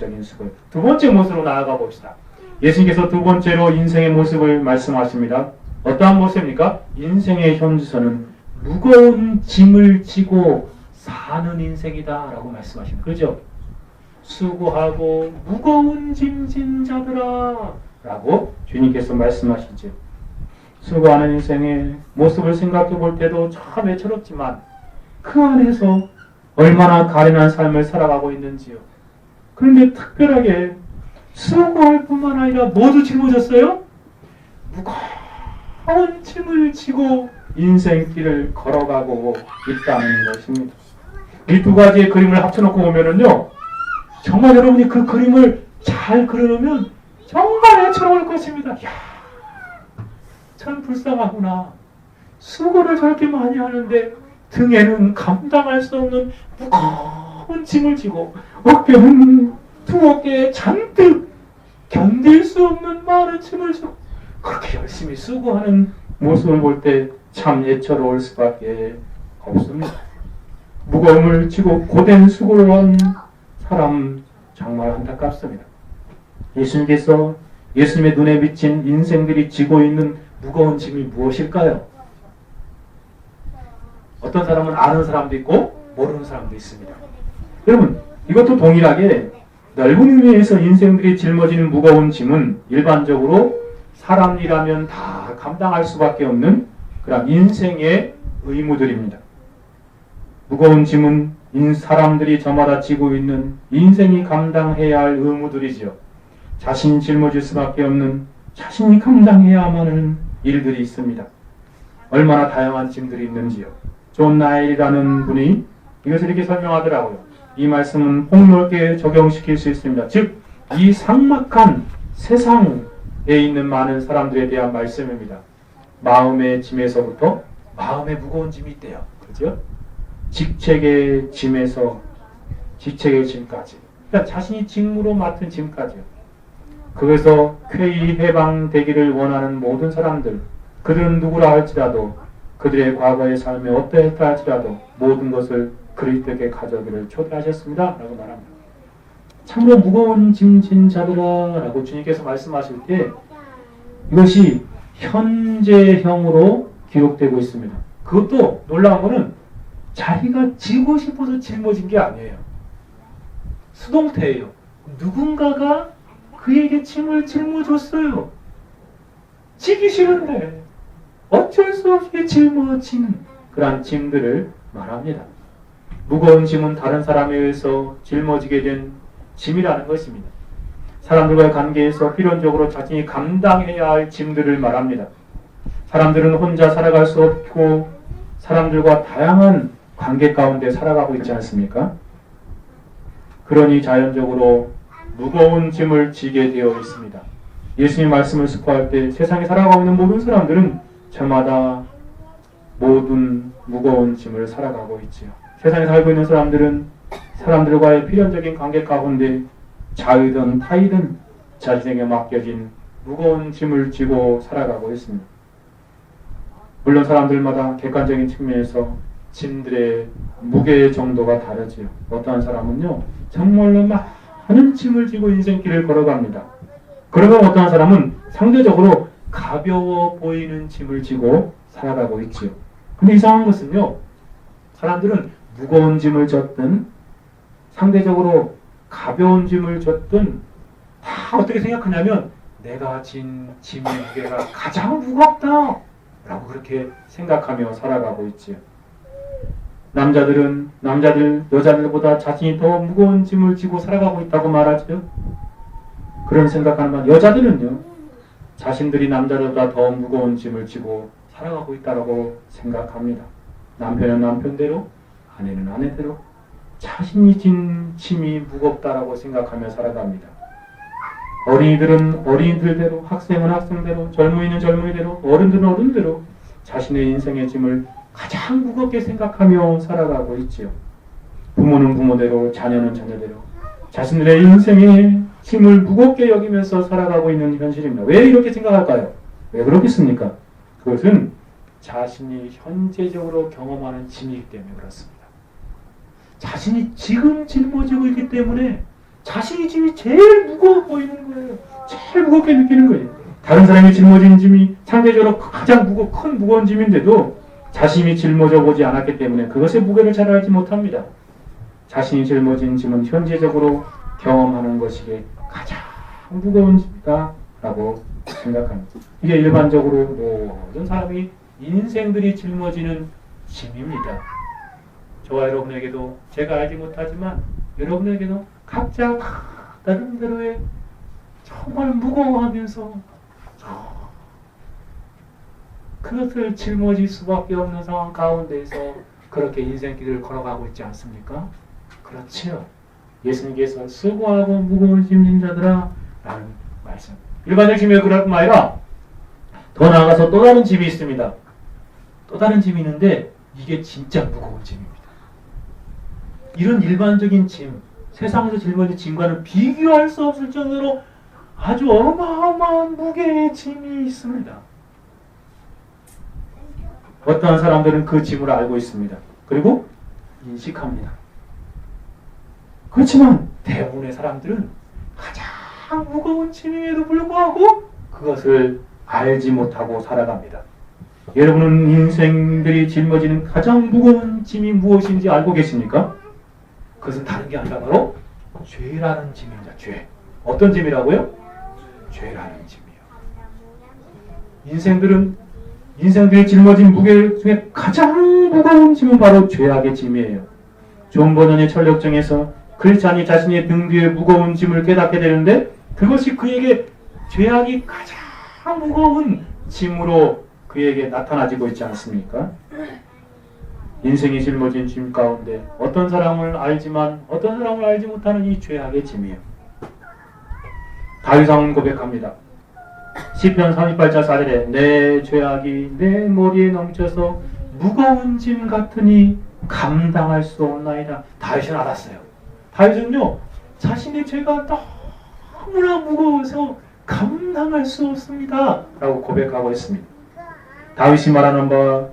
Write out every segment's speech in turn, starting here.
적인 수고. 두 번째 모습으로 나아가 봅시다. 예수님께서 두 번째로 인생의 모습을 말씀하십니다. 어떠한 모습입니까? 인생의 현주소는 무거운 짐을 지고 사는 인생이다 라고 말씀하십니다. 그렇죠? 수고하고 무거운 짐 진 자들아 라고 주님께서 말씀하시죠. 수고하는 인생의 모습을 생각해 볼 때도 참 애처롭지만 그 안에서 얼마나 가련한 삶을 살아가고 있는지요. 그런데 특별하게 수고할 뿐만 아니라 모두 짊어졌어요? 무거운 짐을 지고 인생길을 걸어가고 있다는 것입니다. 이 두 가지의 그림을 합쳐놓고 보면은요, 정말 여러분이 그 그림을 잘 그려놓으면 정말 애처로울 것입니다. 이야, 참 불쌍하구나. 수고를 저렇게 많이 하는데 등에는 감당할 수 없는 무거운 짐을 지고 어깨는 두 어깨에 잔뜩 견딜 수 없는 많은 짐을 지고 그렇게 열심히 수고하는 모습을 볼 때 참 애처로울 수밖에 없습니다. 무거움을 지고 고된 수고를 한 사람 정말 안타깝습니다. 예수님께서 예수님의 눈에 비친 인생들이 지고 있는 무거운 짐이 무엇일까요? 어떤 사람은 아는 사람도 있고 모르는 사람도 있습니다. 여러분, 이것도 동일하게 넓은 의미에서 인생들이 짊어지는 무거운 짐은 일반적으로 사람이라면 다 감당할 수밖에 없는 그런 인생의 의무들입니다. 무거운 짐은 사람들이 저마다 지고 있는 인생이 감당해야 할 의무들이지요. 자신이 짊어질 수밖에 없는 자신이 감당해야만 하는 일들이 있습니다. 얼마나 다양한 짐들이 있는지요. 존 나일이라는 분이 이것을 이렇게 설명하더라고요. 이 말씀은 폭넓게 적용시킬 수 있습니다. 즉, 이 삭막한 세상에 있는 많은 사람들에 대한 말씀입니다. 마음의 짐에서부터 마음의 무거운 짐이 있대요. 그죠? 직책의 짐에서 직책의 짐까지. 그러니까 자신이 직무로 맡은 짐까지요. 그래서 쾌히 해방되기를 원하는 모든 사람들, 그들은 누구라 할지라도 그들의 과거의 삶이 어떠했다 할지라도 모든 것을 그리스도께 가져오기를 초대하셨습니다 라고 말합니다. 참으로 무거운 짐진 자들아 라고 주님께서 말씀하실 때 이것이 현재형으로 기록되고 있습니다. 그것도 놀라운 거는 자기가 지고 싶어서 짊어진 게 아니에요. 수동태예요. 누군가가 그에게 짐을 짊어줬어요. 지기 싫은데 어쩔 수 없이 짊어진 그런 짐들을 말합니다. 무거운 짐은 다른 사람에 의해서 짊어지게 된 짐이라는 것입니다. 사람들과의 관계에서 필연적으로 자신이 감당해야 할 짐들을 말합니다. 사람들은 혼자 살아갈 수 없고 사람들과 다양한 관계 가운데 살아가고 있지 않습니까? 그러니 자연적으로 무거운 짐을 지게 되어 있습니다. 예수님 말씀을 스포할 때 세상에 살아가고 있는 모든 사람들은 저마다 모든 무거운 짐을 살아가고 있지요. 세상에 살고 있는 사람들은 사람들과의 필연적인 관계 가운데 자의든 타의든 자신에게 맡겨진 무거운 짐을 지고 살아가고 있습니다. 물론 사람들마다 객관적인 측면에서 짐들의 무게 정도가 다르지요. 어떠한 사람은요, 정말로 많은 짐을 지고 인생길을 걸어갑니다. 그러면 어떠한 사람은 상대적으로 가벼워 보이는 짐을 지고 살아가고 있지요. 근데 이상한 것은요, 사람들은 무거운 짐을 졌든 상대적으로 가벼운 짐을 졌든 다 어떻게 생각하냐면 내가 진 짐의 무게가 가장 무겁다 라고 그렇게 생각하며 살아가고 있지요. 남자들은 여자들보다 자신이 더 무거운 짐을 지고 살아가고 있다고 말하죠. 그런 생각하는 여자들은요, 자신들이 남자들보다 더 무거운 짐을 지고 살아가고 있다고 생각합니다. 남편은 남편대로, 아내는 아내대로 자신이 진 짐이 무겁다라고 생각하며 살아갑니다. 어린이들은 어린이들대로, 학생은 학생대로, 젊은이는 젊은이대로, 어른들은 어른대로 자신의 인생의 짐을 가장 무겁게 생각하며 살아가고 있지요. 부모는 부모대로, 자녀는 자녀대로 자신들의 인생의 짐을 무겁게 여기면서 살아가고 있는 현실입니다. 왜 이렇게 생각할까요? 왜 그렇겠습니까? 그것은 자신이 현재적으로 경험하는 짐이기 때문에 그렇습니다. 자신이 지금 짊어지고 있기 때문에 자신의 짐이 제일 무거워 보이는 거예요. 제일 무겁게 느끼는 거예요. 다른 사람이 짊어진 짐이 상대적으로 가장 큰 무거운 짐인데도 자신이 짊어져 보지 않았기 때문에 그것의 무게를 잘 알지 못합니다. 자신이 짊어진 짐은 현재적으로 경험하는 것이 가장 무거운 짐이다라고 생각합니다. 이게 일반적으로 모든 사람이 인생들이 짊어지는 짐입니다. 저와 여러분에게도 제가 알지 못하지만 여러분에게도 각자 나름대로의 정말 무거워하면서 그것을 짊어질 수밖에 없는 상황 가운데에서 그렇게 인생길을 걸어가고 있지 않습니까? 그렇지요. 예수님께서 수고하고 무거운 짐진 자들아 라는 말씀. 일반적 짐이 그럴 뿐만 아니라 더 나아가서 또 다른 짐이 있습니다. 또 다른 짐이 있는데 이게 진짜 무거운 짐입니다. 이런 일반적인 짐, 세상에서 짊어진 짐과는 비교할 수 없을 정도로 아주 어마어마한 무게의 짐이 있습니다. 어떠한 사람들은 그 짐을 알고 있습니다. 그리고 인식합니다. 그렇지만 대부분의 사람들은 가장 무거운 짐임에도 불구하고 그것을 알지 못하고 살아갑니다. 여러분은 인생들이 짊어지는 가장 무거운 짐이 무엇인지 알고 계십니까? 그것은 다른 게 아니라 바로 죄라는 짐입니다. 죄. 어떤 짐이라고요? 죄라는 짐이요. 인생들이 짊어진 무게 중에 가장 무거운 짐은 바로 죄악의 짐이에요. 존 버전의 철력정에서 크리스찬이 자신의 등 뒤에 무거운 짐을 깨닫게 되는데 그것이 그에게 죄악이 가장 무거운 짐으로 그에게 나타나지고 있지 않습니까? 인생이 짊어진 짐 가운데 어떤 사람을 알지만 어떤 사람을 알지 못하는 이 죄악의 짐이에요. 다윗왕은 고백합니다. 시편 38장 4절에 내 죄악이 내 머리에 넘쳐서 무거운 짐 같으니 감당할 수 없나이다. 다윗은 알았어요. 다윗은요 자신의 죄가 너무나 무거워서 감당할 수 없습니다 라고 고백하고 있습니다. 다윗이 말하는 바와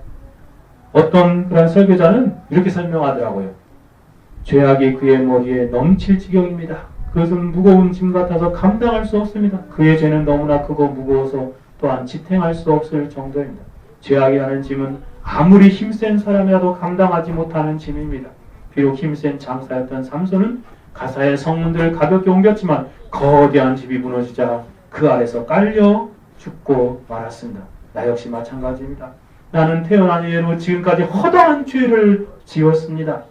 어떤 그런 설교자는 이렇게 설명하더라고요. 죄악이 그의 머리에 넘칠 지경입니다. 그것은 무거운 짐 같아서 감당할 수 없습니다. 그의 죄는 너무나 크고 무거워서 또한 지탱할 수 없을 정도입니다. 죄악이라는 짐은 아무리 힘센 사람이라도 감당하지 못하는 짐입니다. 비록 힘센 장사였던 삼손은 가사의 성문들을 가볍게 옮겼지만 거대한 집이 무너지자 그 아래서 깔려 죽고 말았습니다. 나 역시 마찬가지입니다. 나는 태어난 이래로 지금까지 허다한 죄를 지었습니다.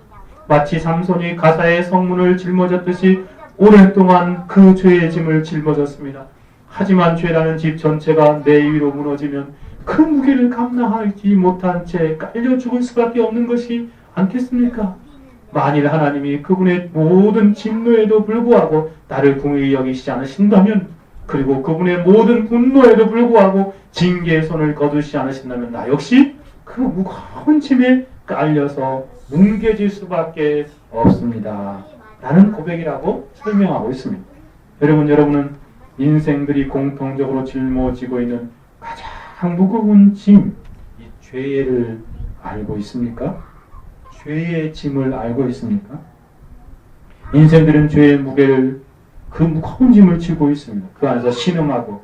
마치 삼손이 가사의 성문을 짊어졌듯이 오랫동안 그 죄의 짐을 짊어졌습니다. 하지만 죄라는 집 전체가 내 위로 무너지면 그 무게를 감당하지 못한 채 깔려 죽을 수밖에 없는 것이 않겠습니까? 만일 하나님이 그분의 모든 진노에도 불구하고 나를 긍휼히 여기시지 않으신다면, 그리고 그분의 모든 분노에도 불구하고 징계의 손을 거두시지 않으신다면 나 역시 그 무거운 짐에 깔려서 뭉개질 수밖에 없습니다 라는 고백이라고 설명하고 있습니다. 여러분은 인생들이 공통적으로 짊어지고 있는 가장 무거운 짐, 이 죄를 알고 있습니까? 죄의 짐을 알고 있습니까? 인생들은 죄의 무게를, 그 무거운 짐을 지고 있습니다. 그 안에서 신음하고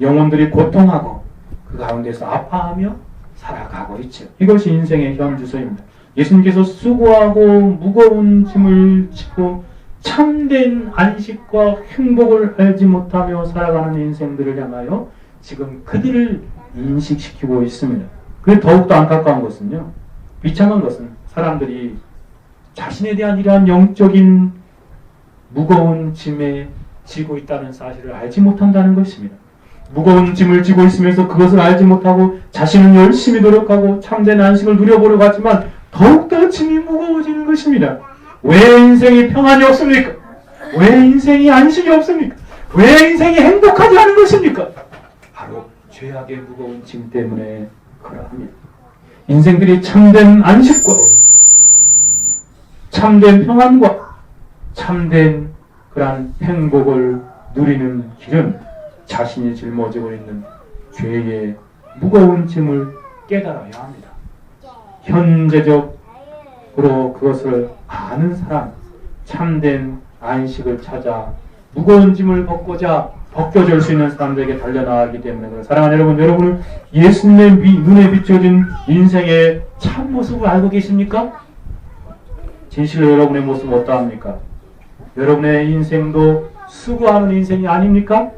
영혼들이 고통하고 그 가운데서 아파하며 살아가고 있죠. 이것이 인생의 현주소입니다. 예수님께서 수고하고 무거운 짐을 지고 참된 안식과 행복을 알지 못하며 살아가는 인생들을 향하여 지금 그들을 인식시키고 있습니다. 그게 더욱더 안타까운 것은요, 비참한 것은 사람들이 자신에 대한 이러한 영적인 무거운 짐에 지고 있다는 사실을 알지 못한다는 것입니다. 무거운 짐을 지고 있으면서 그것을 알지 못하고 자신은 열심히 노력하고 참된 안식을 누려보려고 하지만 더욱더 짐이 무거워지는 것입니다. 왜 인생이 평안이 없습니까? 왜 인생이 안식이 없습니까? 왜 인생이 행복하지 않은 것입니까? 바로 죄악의 무거운 짐 때문에 그러합니다. 인생들이 참된 안식과 참된 평안과 참된 그러한 행복을 누리는 길은 자신이 짊어지고 있는 죄의 무거운 짐을 깨달아야 합니다. 현재적으로 그것을 아는 사람, 참된 안식을 찾아 무거운 짐을 벗겨줄 수 있는 사람들에게 달려나가기 때문에 사랑하는 여러분, 여러분은 예수님의 눈에 비춰진 인생의 참 모습을 알고 계십니까? 진실로 여러분의 모습은 어떠합니까? 여러분의 인생도 수고하는 인생이 아닙니까?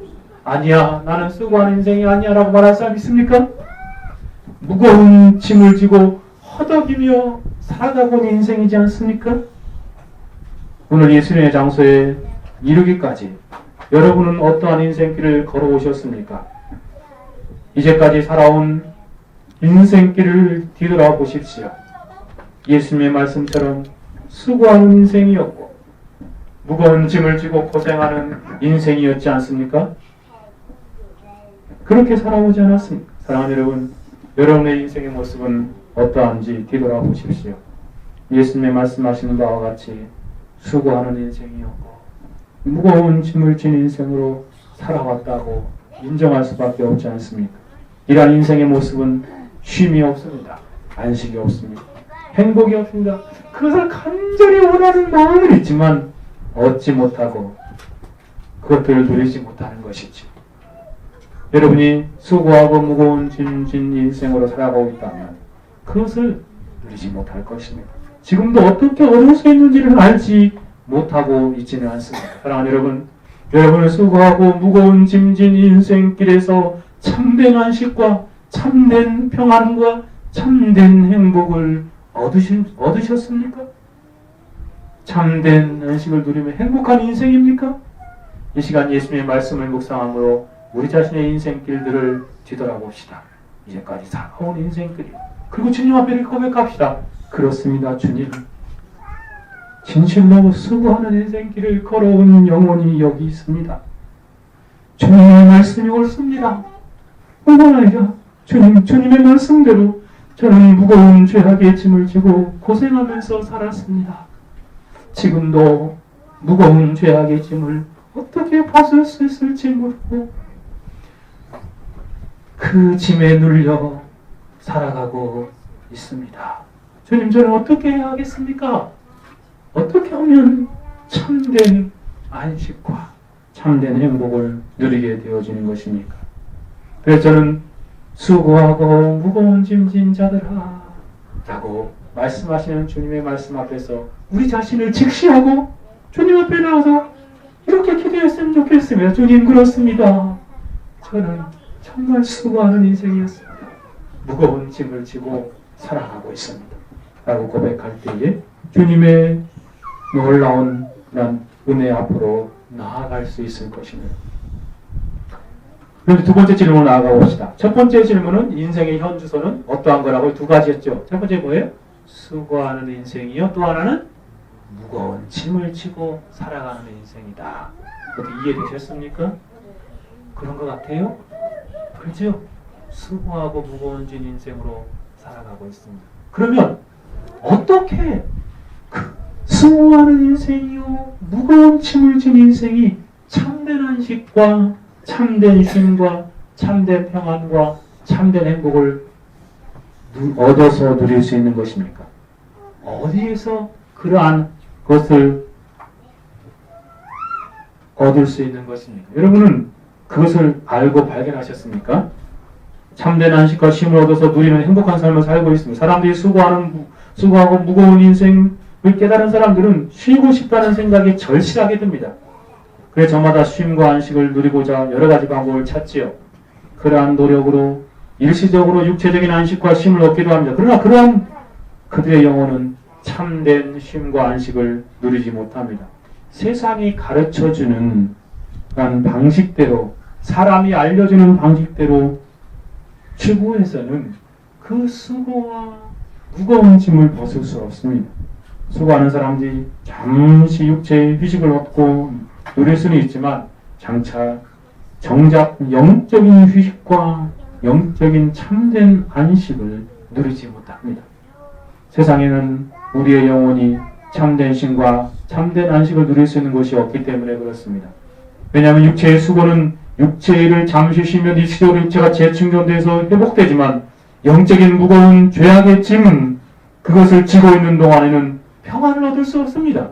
아니야, 나는 수고하는 인생이 아니야 라고 말할 사람 있습니까? 무거운 짐을 지고 허덕이며 살아가고 있는 인생이지 않습니까? 오늘 예수님의 장소에 이르기까지 여러분은 어떠한 인생길을 걸어오셨습니까? 이제까지 살아온 인생길을 뒤돌아보십시오. 예수님의 말씀처럼 수고하는 인생이었고 무거운 짐을 지고 고생하는 인생이었지 않습니까? 그렇게 살아오지 않았습니까? 사랑하는 여러분, 여러분의 인생의 모습은 어떠한지 뒤돌아보십시오. 예수님의 말씀하시는 바와 같이 수고하는 인생이었고 무거운 짐을 진 인생으로 살아왔다고 인정할 수밖에 없지 않습니까? 이러한 인생의 모습은 쉼이 없습니다. 안식이 없습니다. 행복이 없습니다. 그것을 간절히 원하는 마음은 있지만 얻지 못하고 그것들을 누리지 못하는 것이지. 여러분이 수고하고 무거운 짐 진 인생으로 살아가고 있다면 그것을 누리지 못할 것입니다. 지금도 어떻게 얻을 수 있는지를 알지 못하고 있지는 않습니다. 사랑하는 여러분, 여러분은 수고하고 무거운 짐진 인생길에서 참된 안식과 참된 평안과 참된 행복을 얻으셨습니까? 참된 안식을 누리며 행복한 인생입니까? 이 시간 예수님의 말씀을 묵상함으로 우리 자신의 인생길들을 뒤돌아봅시다. 이제까지 살아온 인생길이, 그리고 주님 앞에 고백합시다. 그렇습니다, 주님. 진실로 수고하는 인생길을 걸어온 영혼이 여기 있습니다. 주님의 말씀이 옳습니다. 오늘이야 주님의 말씀대로 저는 무거운 죄악의 짐을 지고 고생하면서 살았습니다. 지금도 무거운 죄악의 짐을 어떻게 벗을 수 있을지 모르고 그 짐에 눌려 살아가고 있습니다. 주님, 저는 어떻게 해야 하겠습니까? 어떻게 하면 참된 안식과 참된 행복을 누리게 되어지는 것입니까? 그래서 저는 수고하고 무거운 짐진 자들아 라고 말씀하시는 주님의 말씀 앞에서 우리 자신을 직시하고 주님 앞에 나와서 이렇게 기도했으면 좋겠습니다. 주님, 그렇습니다. 저는 정말 수고하는 인생이었습니다. 무거운 짐을 지고 살아가고 있습니다. 라고 고백할 때에 주님의 놀라운 은혜 앞으로 나아갈 수 있을 것입니다. 그런데 두 번째 질문으로 나아가 봅시다. 첫 번째 질문은 인생의 현주소는 어떠한 거라고 두 가지였죠. 첫 번째 뭐예요? 수고하는 인생이요. 또 하나는 무거운 짐을 지고 살아가는 인생이다. 어떻게 이해되셨습니까? 그런 것 같아요? 그렇죠? 수고하고 무거운 짐 인생으로 살아가고 있습니다. 그러면 어떻게 수고하는 인생이요 무거운 짐을 진 인생이 참된 안식과 참된 쉼과 참된 평안과 참된 행복을 얻어서 누릴 수 있는 것입니까? 어디에서 그러한 것을 얻을 수 있는 것입니까? 여러분은 그것을 알고 발견하셨습니까? 참된 안식과 쉼을 얻어서 누리는 행복한 삶을 살고 있습니다. 사람들이 수고하고 무거운 인생을 깨달은 사람들은 쉬고 싶다는 생각에 절실하게 듭니다. 그래서 저마다 쉼과 안식을 누리고자 여러 가지 방법을 찾지요. 그러한 노력으로 일시적으로 육체적인 안식과 쉼을 얻기도 합니다. 그러나 그러한 그들의 영혼은 참된 쉼과 안식을 누리지 못합니다. 세상이 가르쳐주는 그런 방식대로, 사람이 알려주는 방식대로 추구해서는 그 수고와 무거운 짐을 벗을 수 없습니다. 수고하는 사람들이 잠시 육체의 휴식을 얻고 누릴 수는 있지만 정작 영적인 휴식과 영적인 참된 안식을 누리지 못합니다. 세상에는 우리의 영혼이 참된 쉼과 참된 안식을 누릴 수 있는 것이 없기 때문에 그렇습니다. 왜냐하면 육체의 수고는 육체를 잠시 쉬면 일시적으로 육체가 재충전돼서 회복되지만 영적인 무거운 죄악의 짐은 그것을 지고 있는 동안에는 평안을 얻을 수 없습니다.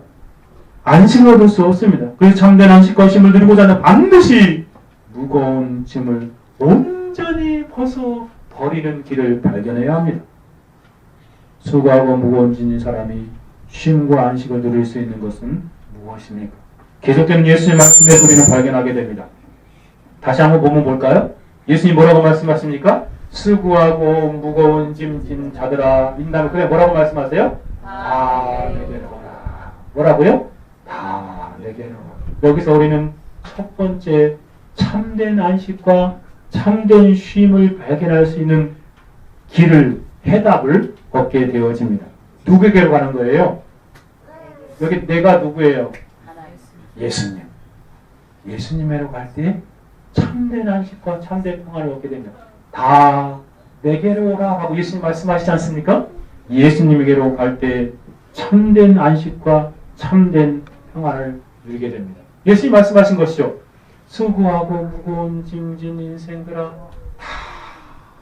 안식을 얻을 수 없습니다. 그래서 참된 안식과 쉼을 누리고자 하면 반드시 무거운 짐을 온전히 벗어 버리는 길을 발견해야 합니다. 수고하고 무거운 짐인 사람이 쉼과 안식을 누릴 수 있는 것은 무엇입니까? 계속되는 예수님 말씀에 우리는 발견하게 됩니다. 다시 한번 보면 볼까요? 예수님 뭐라고 말씀하십니까? 수고하고 무거운 짐 진 자들아 민다면 그래 뭐라고 말씀하세요? 다 내게로 오라. 뭐라고요? 다 내게로 오라. 여기서 우리는 첫 번째 참된 안식과 참된 쉼을 발견할 수 있는 길을 해답을 얻게 되어집니다. 누구에게로 가는 거예요? 여기 내가 누구예요? 예수님. 예수님에로 갈 때 참된 안식과 참된 평안을 얻게 됩니다. 다 내게로 오라 하고 예수님 말씀하시지 않습니까? 예수님에게로 갈 때 참된 안식과 참된 평안을 누리게 됩니다. 예수님 말씀하신 것이죠. 수고하고 무거운 짐진 인생들아 다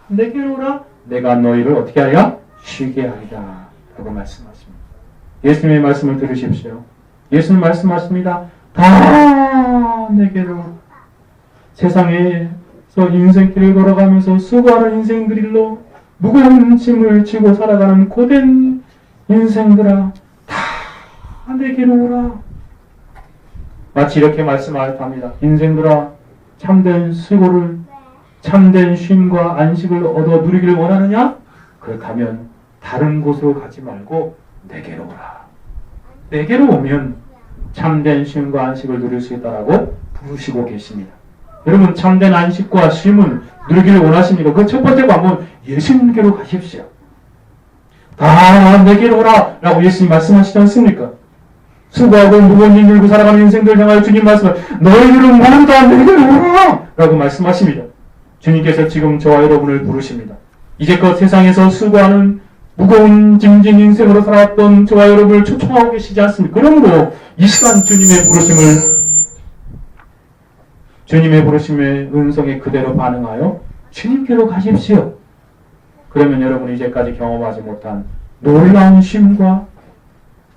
내게로 오라. 내가 너희를 어떻게 하리라? 쉬게 하리라 라고 말씀하십니다. 예수님의 말씀을 들으십시오. 예수님 말씀하십니다. 다 내게로 세상에서 인생길을 걸어가면서 수고하는 인생들일로 무거운 짐을 지고 살아가는 고된 인생들아 다 내게로 오라. 마치 이렇게 말씀합니다. 인생들아 참된 수고를 참된 쉼과 안식을 얻어 누리기를 원하느냐? 그렇다면 다른 곳으로 가지 말고 내게로 오라. 내게로 오면 참된 쉼과 안식을 누릴 수 있다라고 부르시고 계십니다. 여러분 참된 안식과 쉼을 누리기를 원하십니까? 그 첫 번째 방법은 예수님께로 가십시오. 다 내게로 오라 라고 예수님 말씀하시지 않습니까? 수고하고 무거운 짐 들고 살아가는 인생들 향하여 주님 말씀을 너희들은 모두 다 내게로 오라 라고 말씀하십니다. 주님께서 지금 저와 여러분을 부르십니다. 이제껏 세상에서 수고하는 무거운 짐진 인생으로 살았던 저와 여러분을 초청하고 계시지 않습니까? 그러므로 이 시간 주님의 부르심의 음성에 그대로 반응하여 주님께로 가십시오. 그러면 여러분이 이제까지 경험하지 못한 놀라운 쉼과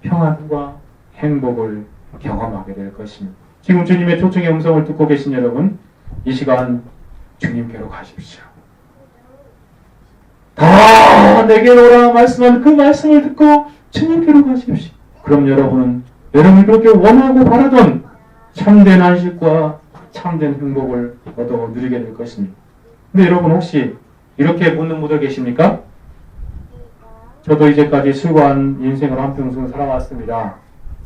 평안과 행복을 경험하게 될 것입니다. 지금 주님의 초청의 음성을 듣고 계신 여러분, 이 시간 주님께로 가십시오. 다 내게로 오라 말씀한 그 말씀을 듣고 주님께로 가십시오. 그럼 여러분은 여러분이 그렇게 원하고 바라던 참된 안식과 참된 행복을 얻어 누리게 될 것입니다. 근데 여러분 혹시 이렇게 묻는 분들 계십니까? 저도 이제까지 수고한 인생을 한평생 살아왔습니다.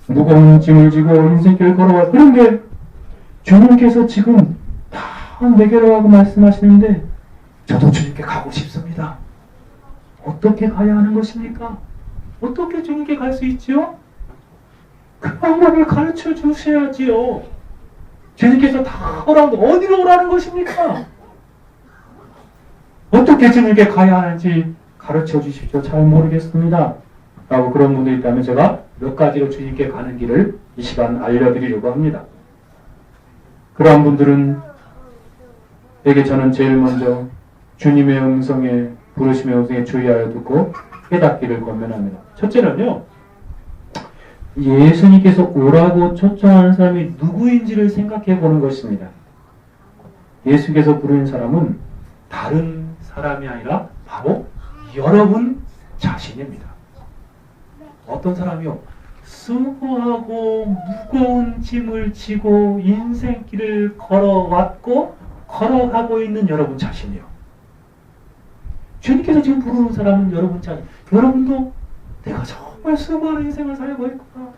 무거운 짐을 지고 인생길을 걸어왔. 그런데 주님께서 지금 다 내게로 하고 말씀하시는데 저도 주님께 가고 싶습니다. 어떻게 가야 하는 것입니까? 어떻게 주님께 갈 수 있지요? 그 방법을 가르쳐 주셔야지요. 주님께서 다 오라고 어디로 오라는 것입니까? 어떻게 주님께 가야 하는지 가르쳐 주십시오. 잘 모르겠습니다. 라고 그런 분들이 있다면 제가 몇 가지로 주님께 가는 길을 이 시간 알려드리려고 합니다. 그러한 분들은 에게 저는 제일 먼저 주님의 음성에 부르심의 음성에 주의하여 듣고 깨닫기를 권면합니다. 첫째는요. 예수님께서 오라고 초청하는 사람이 누구인지를 생각해 보는 것입니다. 예수께서 부르는 사람은 다른 사람이 아니라 바로 여러분 자신입니다. 어떤 사람이요? 수고하고 무거운 짐을 지고 인생길을 걸어왔고 걸어가고 있는 여러분 자신이요. 주님께서 지금 부르는 사람은 여러분 자신. 여러분도 내가 정말 수고하는 인생을 살고 있구나.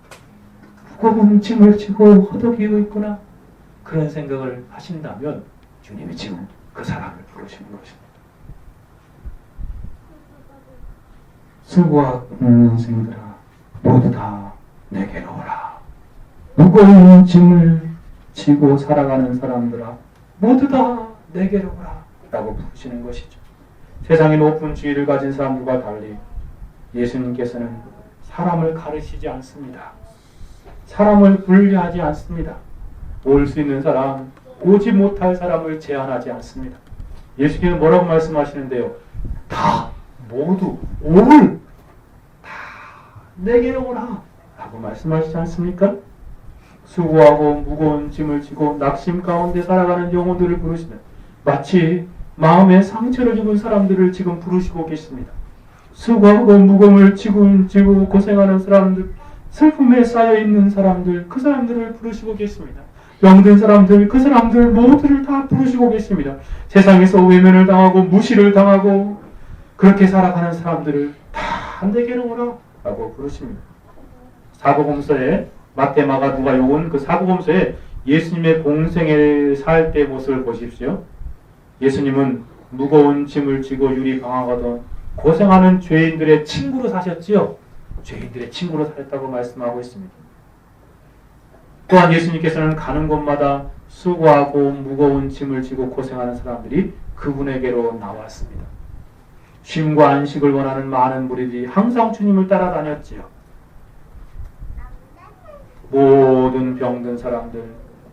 무거운 짐을 지고 허덕이고 있구나. 그런 생각을 하신다면 주님이 지금 그 사람을 부르시는 것입니다. 수고하는 인생들아 모두 다 내게로 오라. 무거운 짐을 지고 살아가는 사람들아 모두 다 내게로 오라 라고 부르시는 것이죠. 세상의 높은 지위를 가진 사람들과 달리 예수님께서는 사람을 가르치지 않습니다. 사람을 분류하지 않습니다. 올 수 있는 사람, 오지 못할 사람을 제한하지 않습니다. 예수님은 뭐라고 말씀하시는데요? 다 모두 다 내게로 오라 라고 말씀하시지 않습니까? 수고하고 무거운 짐을 지고 낙심 가운데 살아가는 영혼들을 부르시는, 마치 마음에 상처를 입은 사람들을 지금 부르시고 계십니다. 수고하고 무거움을 지고 고생하는 사람들, 슬픔에 쌓여있는 사람들, 그 사람들을 부르시고 계십니다. 병든 사람들, 그 사람들 모두를 다 부르시고 계십니다. 세상에서 외면을 당하고 무시를 당하고 그렇게 살아가는 사람들을 다 내게로 오라 라고 부르십니다. 사복음서에 마태, 마가, 누가, 요한 그 사복음서에 예수님의 공생에 살 때 모습을 보십시오. 예수님은 무거운 짐을 지고 유리 방황하던 고생하는 죄인들의 친구로 사셨지요. 죄인들의 친구로 살았다고 말씀하고 있습니다. 또한 예수님께서는 가는 곳마다 수고하고 무거운 짐을 지고 고생하는 사람들이 그분에게로 나왔습니다. 쉼과 안식을 원하는 많은 무리들이 항상 주님을 따라다녔지요. 모든 병든 사람들,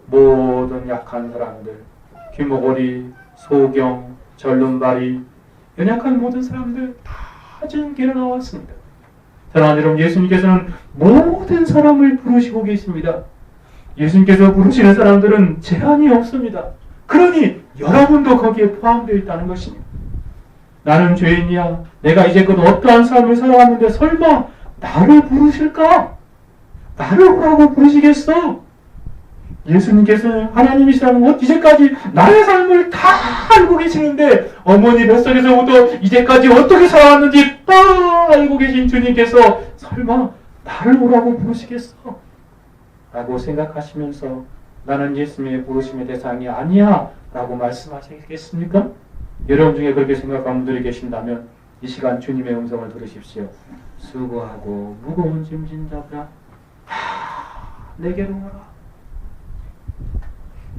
모든 약한 사람들, 귀머거리, 소경, 절름발이, 연약한 모든 사람들 다 주님께로 나왔습니다. 사랑하는 여러분, 예수님께서는 모든 사람을 부르시고 계십니다. 예수님께서 부르시는 사람들은 제한이 없습니다. 그러니 여러분도 거기에 포함되어 있다는 것입니다. 나는 죄인이야. 내가 이제껏 어떠한 삶을 살아왔는데 설마 나를 부르실까? 나를 오라고 부르시겠어? 예수님께서는 하나님이시라면 이제까지 나의 삶을 다 알고 계시는데, 어머니 뱃속에서부터 이제까지 어떻게 살아왔는지 다 알고 계신 주님께서 설마 나를 오라고 부르시겠어? 라고 생각하시면서 나는 예수님의 부르심의 대상이 아니야 라고 말씀하시겠습니까? 여러분 중에 그렇게 생각하는 분들이 계신다면 이 시간 주님의 음성을 들으십시오. 수고하고 무거운 짐 진 자들아, 내게로 오라.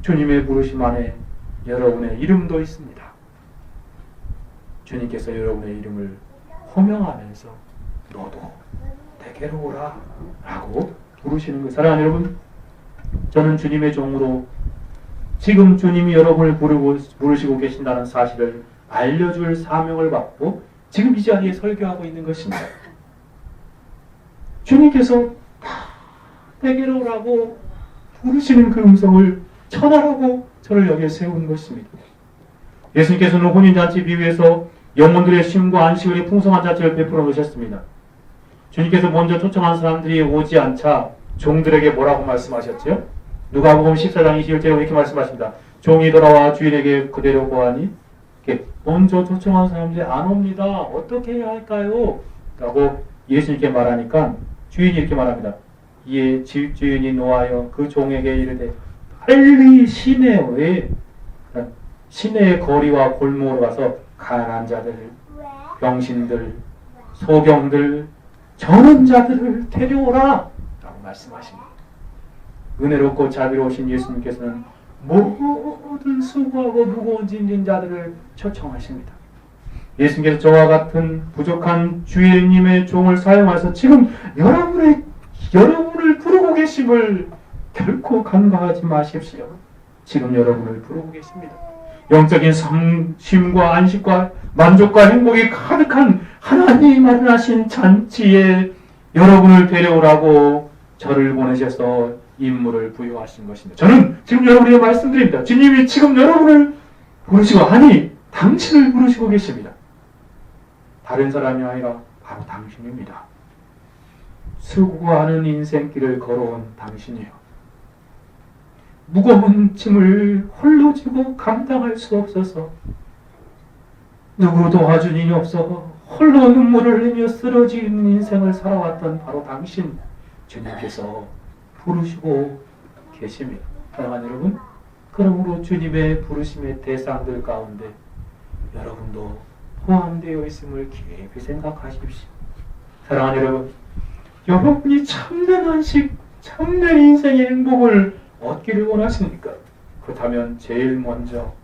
주님의 부르심 안에 여러분의 이름도 있습니다. 주님께서 여러분의 이름을 호명하면서 너도 내게로 오라 라고 부르시는 것. 사랑하는 여러분, 저는 주님의 종으로 지금 주님이 여러분을 부르시고 계신다는 사실을 알려줄 사명을 받고 지금 이 자리에 설교하고 있는 것입니다. 주님께서 내게로 오라고 부르시는 그 음성을 천하라고 저를 여기에 세운 것입니다. 예수님께서는 혼인잔치 비유에서 영혼들의 쉼과 안식을 위해 풍성한 잔치를 베풀어 놓으셨습니다. 주님께서 먼저 초청한 사람들이 오지 않자 종들에게 뭐라고 말씀하셨죠? 누가복음 14장 21절에 이렇게 말씀하십니다. 종이 돌아와 주인에게 그대로 고하니, 먼저 초청한 사람들이 안 옵니다. 어떻게 해야 할까요? 라고 예수님께 말하니까 주인이 이렇게 말합니다. 이에 집주인이 노하여 그 종에게 이르되 빨리 시내의 거리와 골목으로 가서 가난한 자들, 병신들, 소경들, 저런 자들을 데려오라 라고 말씀하십니다. 은혜롭고 자비로우신 예수님께서는 모든 수고하고 무거운 짐진 자들을 초청하십니다. 예수님께서 저와 같은 부족한 주인님의 종을 사용해서 지금 여러분을 부르고 계심을 결코 간과하지 마십시오. 지금 여러분을 부르고 계십니다. 영적인 쉼과 안식과 만족과 행복이 가득한 하나님이 마련하신 잔치에 여러분을 데려오라고 저를 보내셔서 임무를 부여하신 것입니다. 저는 지금 여러분에게 말씀드립니다. 주님이 지금 여러분을 부르시고, 아니 당신을 부르시고 계십니다. 다른 사람이 아니라 바로 당신입니다. 수고하는 인생길을 걸어온 당신이에요. 무거운 짐을 홀로 지고 감당할 수 없어서 누구 도와준 이는 없어 홀로 눈물을 흘리며 쓰러지는 인생을 살아왔던 바로 당신, 주님께서 부르시고 계십니다. 사랑하는 여러분, 그러므로 주님의 부르심의 대상들 가운데 여러분도 포함되어 있음을 깊이 생각하십시오. 사랑하는 여러분, 여러분이 참된 안식, 참된 인생의 행복을 얻기를 원하십니까? 그렇다면 제일 먼저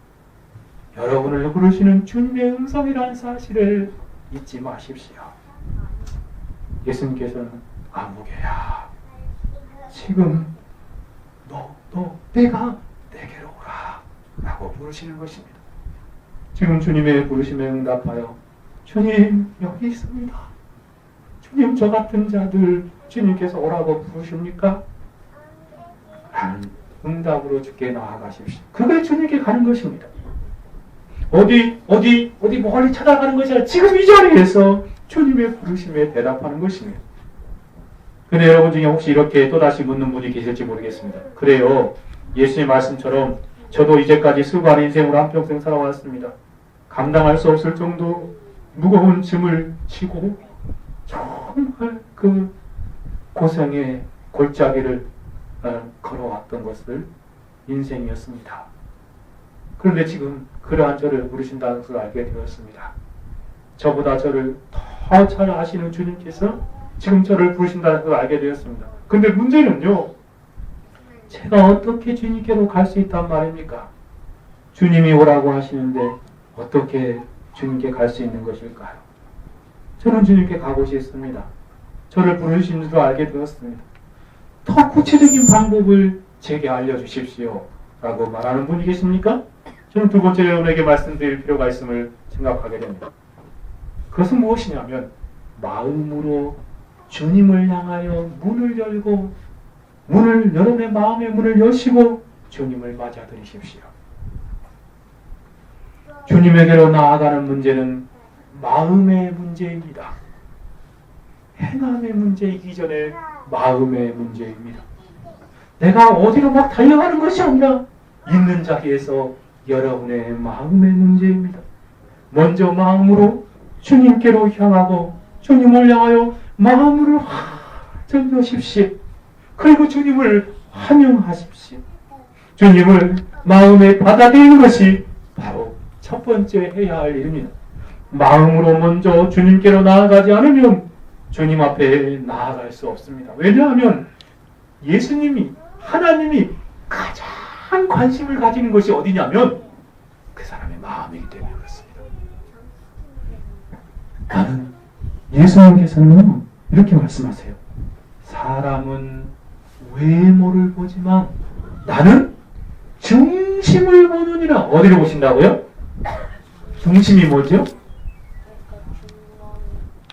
여러분을 부르시는 주님의 음성이라는 사실을 잊지 마십시오. 예수님께서는 아무개야, 지금 내가 내게로 오라 라고 부르시는 것입니다. 지금 주님의 부르심에 응답하여 주님 여기 있습니다. 주님 저 같은 자들 주님께서 오라고 부르십니까? 라는 응답으로 주께 나아가십시오. 그게 주님께 가는 것입니다. 어디 멀리 찾아가는 것이 아니라 지금 이 자리에서 주님의 부르심에 대답하는 것입니다. 근데 여러분 중에 혹시 이렇게 또다시 묻는 분이 계실지 모르겠습니다. 그래요. 예수님 말씀처럼 저도 이제까지 수고한 인생으로 한평생 살아왔습니다. 감당할 수 없을 정도 무거운 짐을 지고 정말 그 고생의 골짜기를 걸어왔던 것을 인생이었습니다. 그런데 지금 그러한 저를 부르신다는 것을 알게 되었습니다. 저보다 저를 더 잘 아시는 주님께서 지금 저를 부르신다는 것을 알게 되었습니다. 근데 문제는요, 제가 어떻게 주님께로 갈 수 있단 말입니까? 주님이 오라고 하시는데 어떻게 주님께 갈 수 있는 것일까요? 저는 주님께 가고 싶습니다. 저를 부르신 줄 알게 되었습니다. 더 구체적인 방법을 제게 알려주십시오 라고 말하는 분이 계십니까? 저는 두 번째 여러분에게 말씀드릴 필요가 있음을 생각하게 됩니다. 그것은 무엇이냐면 마음으로 주님을 향하여 문을 열고 여러분의 마음의 문을 여시고 주님을 맞아들이십시오. 주님에게로 나아가는 문제는 마음의 문제입니다. 행함의 문제이기 전에 마음의 문제입니다. 내가 어디로 막 달려가는 것이 아니라 있는 자리에서 여러분의 마음의 문제입니다. 먼저 마음으로 주님께로 향하고 주님을 향하여 마음으로 전하십시오. 그리고 주님을 환영하십시오. 주님을 마음에 받아들이는 것이 바로 첫 번째 해야 할 일입니다. 마음으로 먼저 주님께로 나아가지 않으면 주님 앞에 나아갈 수 없습니다. 왜냐하면 예수님이, 하나님이 가장 관심을 가지는 것이 어디냐면 그 사람의 마음이기 때문에 그렇습니다. 나는, 예수님께서는 이렇게 말씀하세요. 사람은 외모를 보지만 나는 중심을 보느니라. 어디를 보신다고요? 중심이 뭐죠?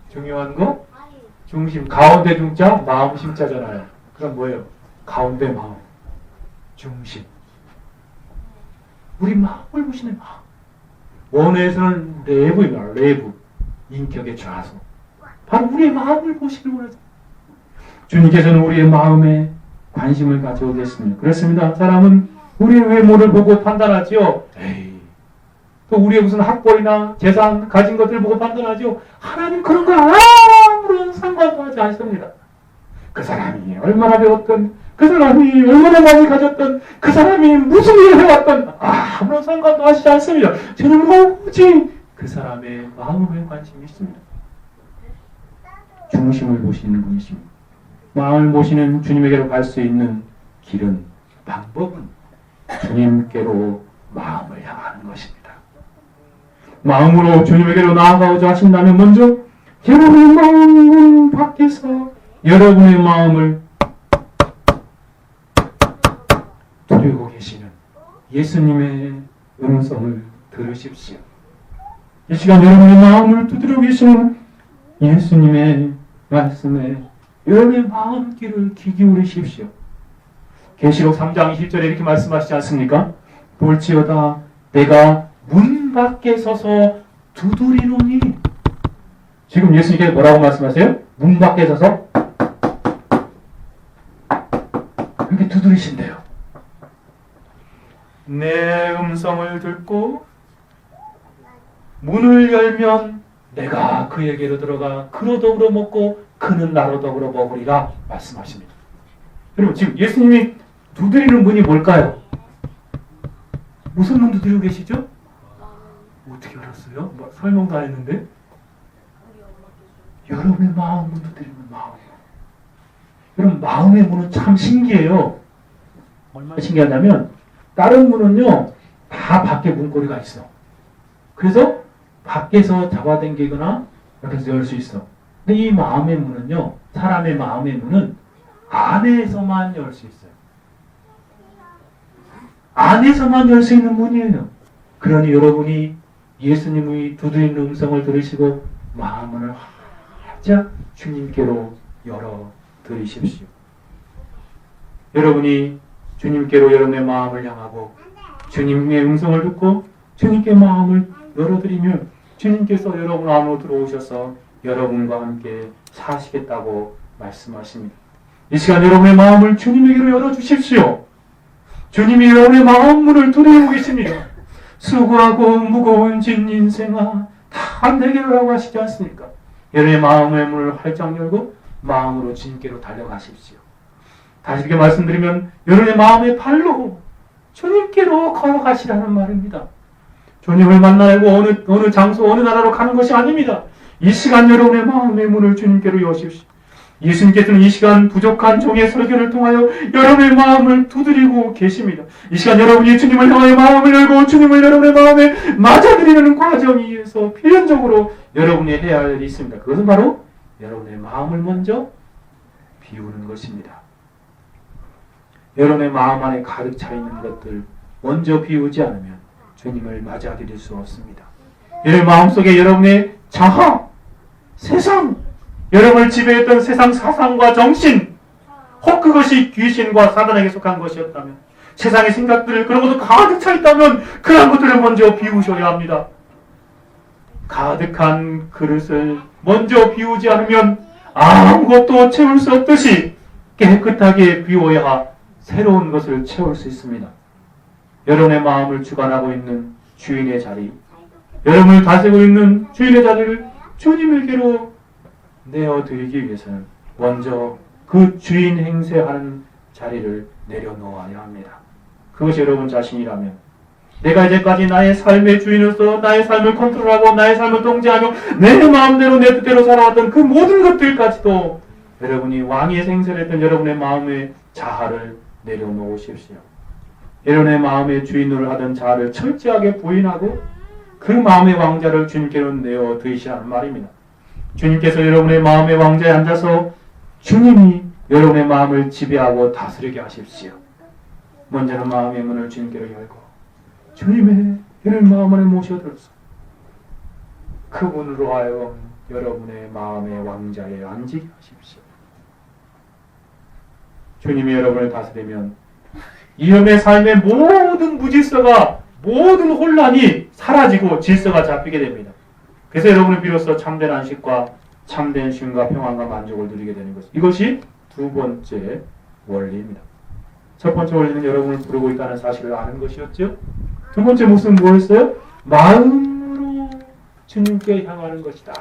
중요한 거? 중심. 가운데 중자, 마음 심자잖아요. 그럼 뭐예요? 가운데 마음. 중심. 우리 마음을 보시는 마음. 원어에서는 내부입니다. 내부. 인격의 좌소. 바로 우리의 마음을 보시는 거죠. 주님께서는 우리의 마음에 관심을 가지고 계십니다. 그렇습니다. 사람은 우리의 외모를 보고 판단하지요. 에이, 또 우리의 무슨 학벌이나 재산 가진 것들을 보고 판단하지요. 하나님 그런 거 아무런 상관도 하지 않습니다. 그 사람이 얼마나 배웠던, 그 사람이 얼마나 많이 가졌던, 그 사람이 무슨 일을 해왔던 아무런 상관도 하시지 않습니다. 저는 오직 그 사람의 마음에 관심이 있습니다. 중심을 보시는 분이십니다. 마음을 보시는 주님에게로 갈 수 있는 길은, 방법은 주님께로 마음을 향하는 것입니다. 마음으로 주님에게로 나아가고자 하신다면 먼저 여러분의 마음 밖에서 여러분의 마음을 두르고 계시는 예수님의 음성을 들으십시오. 이 시간 여러분의 마음을 두드리고 계시는 예수님의 말씀에 여러분의 마음길을 귀 기울이십시오. 계시록 3장 20절에 이렇게 말씀하시지 않습니까? 볼지어다 내가 문 밖에 서서 두드리노니. 지금 예수님께서 뭐라고 말씀하세요? 문 밖에 서서 이렇게 두드리신대요. 내 음성을 듣고 문을 열면 내가 그에게로 들어가 그로 더불어 먹고 그는 나로 더불어 먹으리라 말씀하십니다. 여러분 지금 예수님이 두드리는 문이 뭘까요? 무슨 문 두드리고 계시죠? 어떻게 알았어요? 뭐, 설명도 안 했는데? 여러분의 마음 문 두드리는 마음. 여러분 마음의 문은 참 신기해요. 얼마나 신기하냐면 다른 문은요 다 밖에 문고리가 있어. 그래서 밖에서 잡아당기거나 이렇게 해서 열 수 있어. 근데 이 마음의 문은요, 사람의 마음의 문은 안에서만 열 수 있어요. 안에서만 열 수 있는 문이에요. 그러니 여러분이 예수님의 두드리는 음성을 들으시고 마음을 활짝 주님께로 열어 드리십시오. 여러분이 주님께로 여러분의 마음을 향하고 주님의 음성을 듣고 주님께 마음을 열어드리면 주님께서 여러분 안으로 들어오셔서 여러분과 함께 사시겠다고 말씀하십니다. 이 시간 여러분의 마음을 주님에게로 열어주십시오. 주님이 여러분의 마음 문을 두드리고 계십니다. 수고하고 무거운 짐 인생아 다 내게로 라고 하시지 않습니까? 여러분의 마음의 문을 활짝 열고 마음으로 주님께로 달려가십시오. 다시 이렇게 말씀드리면 여러분의 마음의 발로 주님께로 걸어가시라는 말입니다. 주님을 만나고 어느 장소 어느 나라로 가는 것이 아닙니다. 이 시간 여러분의 마음의 문을 주님께로 여십시오. 예수님께서는 이 시간 부족한 종의 설교를 통하여 여러분의 마음을 두드리고 계십니다. 이 시간 여러분이 주님을 향하여 마음을 열고 주님을 여러분의 마음에 맞아들이는 과정에 의해서 필연적으로 여러분이 해야 할 일이 있습니다. 그것은 바로 여러분의 마음을 먼저 비우는 것입니다. 여러분의 마음 안에 가득 차 있는 것들 먼저 비우지 않으면 주님을 맞아들일 수 없습니다. 여러분의 마음속에 여러분의 자아, 세상, 여러분을 지배했던 세상 사상과 정신, 혹 그것이 귀신과 사단에게 속한 것이었다면, 세상의 생각들 그런 것도 가득 차 있다면 그런 것들을 먼저 비우셔야 합니다. 가득한 그릇을 먼저 비우지 않으면 아무것도 채울 수 없듯이 깨끗하게 비워야 새로운 것을 채울 수 있습니다. 여러분의 마음을 주관하고 있는 주인의 자리, 여러분을 다스리고 있는 주인의 자리를 주님에게로 내어드리기 위해서는 먼저 그 주인 행세하는 자리를 내려놓아야 합니다. 그것이 여러분 자신이라면 내가 이제까지 나의 삶의 주인으로서 나의 삶을 컨트롤하고 나의 삶을 통제하며 내 마음대로 내 뜻대로 살아왔던 그 모든 것들까지도 여러분이 왕의 행세를 했던 여러분의 마음의 자아를 내려놓으십시오. 여러분의 마음의 주인으로 하던 자아를 철저하게 부인하고 그 마음의 왕자를 주님께로 내어드리시라는 말입니다. 주님께서 여러분의 마음의 왕자에 앉아서 주님이 여러분의 마음을 지배하고 다스리게 하십시오. 먼저는 마음의 문을 주님께로 열고 주님의 여러분 마음 안에 모셔들어서 그분으로 하여금 여러분의 마음의 왕자에 앉게 하십시오. 주님이 여러분을 다스리면 여러분의 삶의 모든 무질서가 모든 혼란이 사라지고 질서가 잡히게 됩니다. 그래서 여러분은 비로소 참된 안식과 참된 쉼과 평안과 만족을 누리게 되는 것. 이것이 두 번째 원리입니다. 첫 번째 원리는 여러분을 부르고 있다는 사실을 아는 것이었죠. 두 번째 모습은 뭐였어요? 마음으로 주님께 향하는 것이다.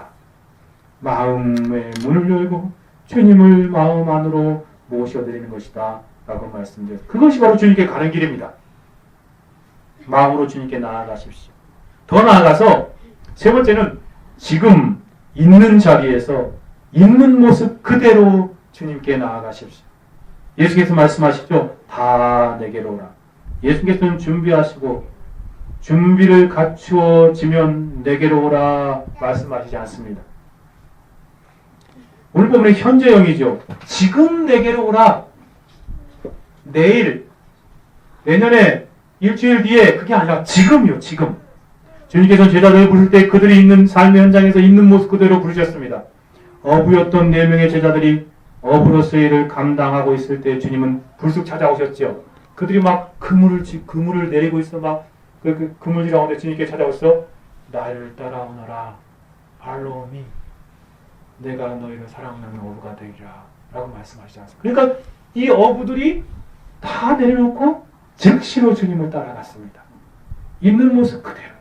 마음의 문을 열고 주님을 마음 안으로 모셔드리는 것이다 라고 말씀드렸습니다. 그것이 바로 주님께 가는 길입니다. 마음으로 주님께 나아가십시오. 더 나아가서 세 번째는 지금 있는 자리에서 있는 모습 그대로 주님께 나아가십시오. 예수께서 말씀하시죠. 다 내게로 오라. 예수께서는 준비하시고 준비를 갖추어지면 내게로 오라 말씀하시지 않습니다. 오늘 보면 현재형이죠. 지금 내게로 오라. 내일, 내년에, 일주일 뒤에 그게 아니라 지금이요. 지금. 주님께서 제자들을 부를 때 그들이 있는 삶의 현장에서 있는 모습 그대로 부르셨습니다. 어부였던 4명의 제자들이 어부로서의 일을 감당하고 있을 때 주님은 불쑥 찾아오셨죠. 그들이 막 그물을 내리고 있어 막 그 그물질 가운데 주님께 찾아오셔서 나를 따라오너라. Follow me. 내가 너희를 사랑하는 어부가 되리라. 라고 말씀하시지 않습니까? 그러니까 이 어부들이 다 내려놓고 즉시로 주님을 따라갔습니다. 있는 모습 그대로.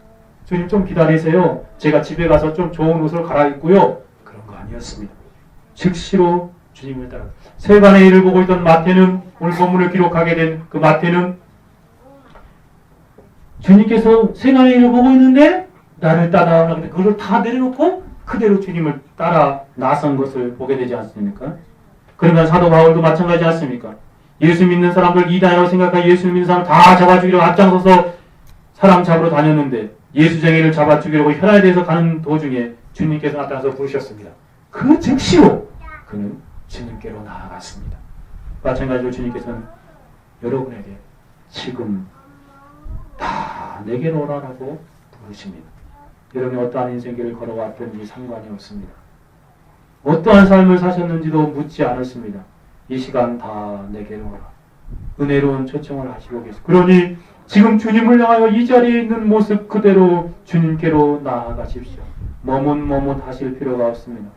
주님 좀 기다리세요. 제가 집에 가서 좀 좋은 옷을 갈아입고요. 그런 거 아니었습니다. 즉시로 주님을 따라. 세간의 일을 보고 있던 마태는 오늘 본문을 기록하게 된 그 마태는 주님께서 세간의 일을 보고 있는데 나를 따라오라. 근데 그걸 다 내려놓고 그대로 주님을 따라 나선 것을 보게 되지 않습니까? 그러면 사도 바울도 마찬가지지 않습니까? 예수 믿는 사람들 이단이라고 생각하고 예수 믿는 사람 다 잡아주기로 앞장서서 사람 잡으러 다녔는데 예수쟁이를 잡아 죽이려고 혈안에 대해서 가는 도중에 주님께서 나타나서 부르셨습니다. 그 즉시로 그는 주님께로 나아갔습니다. 마찬가지로 주님께서는 여러분에게 지금 다 내게로 오라라고 부르십니다. 여러분이 어떠한 인생길을 걸어왔든지 상관이 없습니다. 어떠한 삶을 사셨는지도 묻지 않았습니다. 이 시간 다 내게로 오라. 은혜로운 초청을 하시고 계십니다. 그러니 지금 주님을 향하여 이 자리에 있는 모습 그대로 주님께로 나아가십시오. 머뭇하실 필요가 없습니다.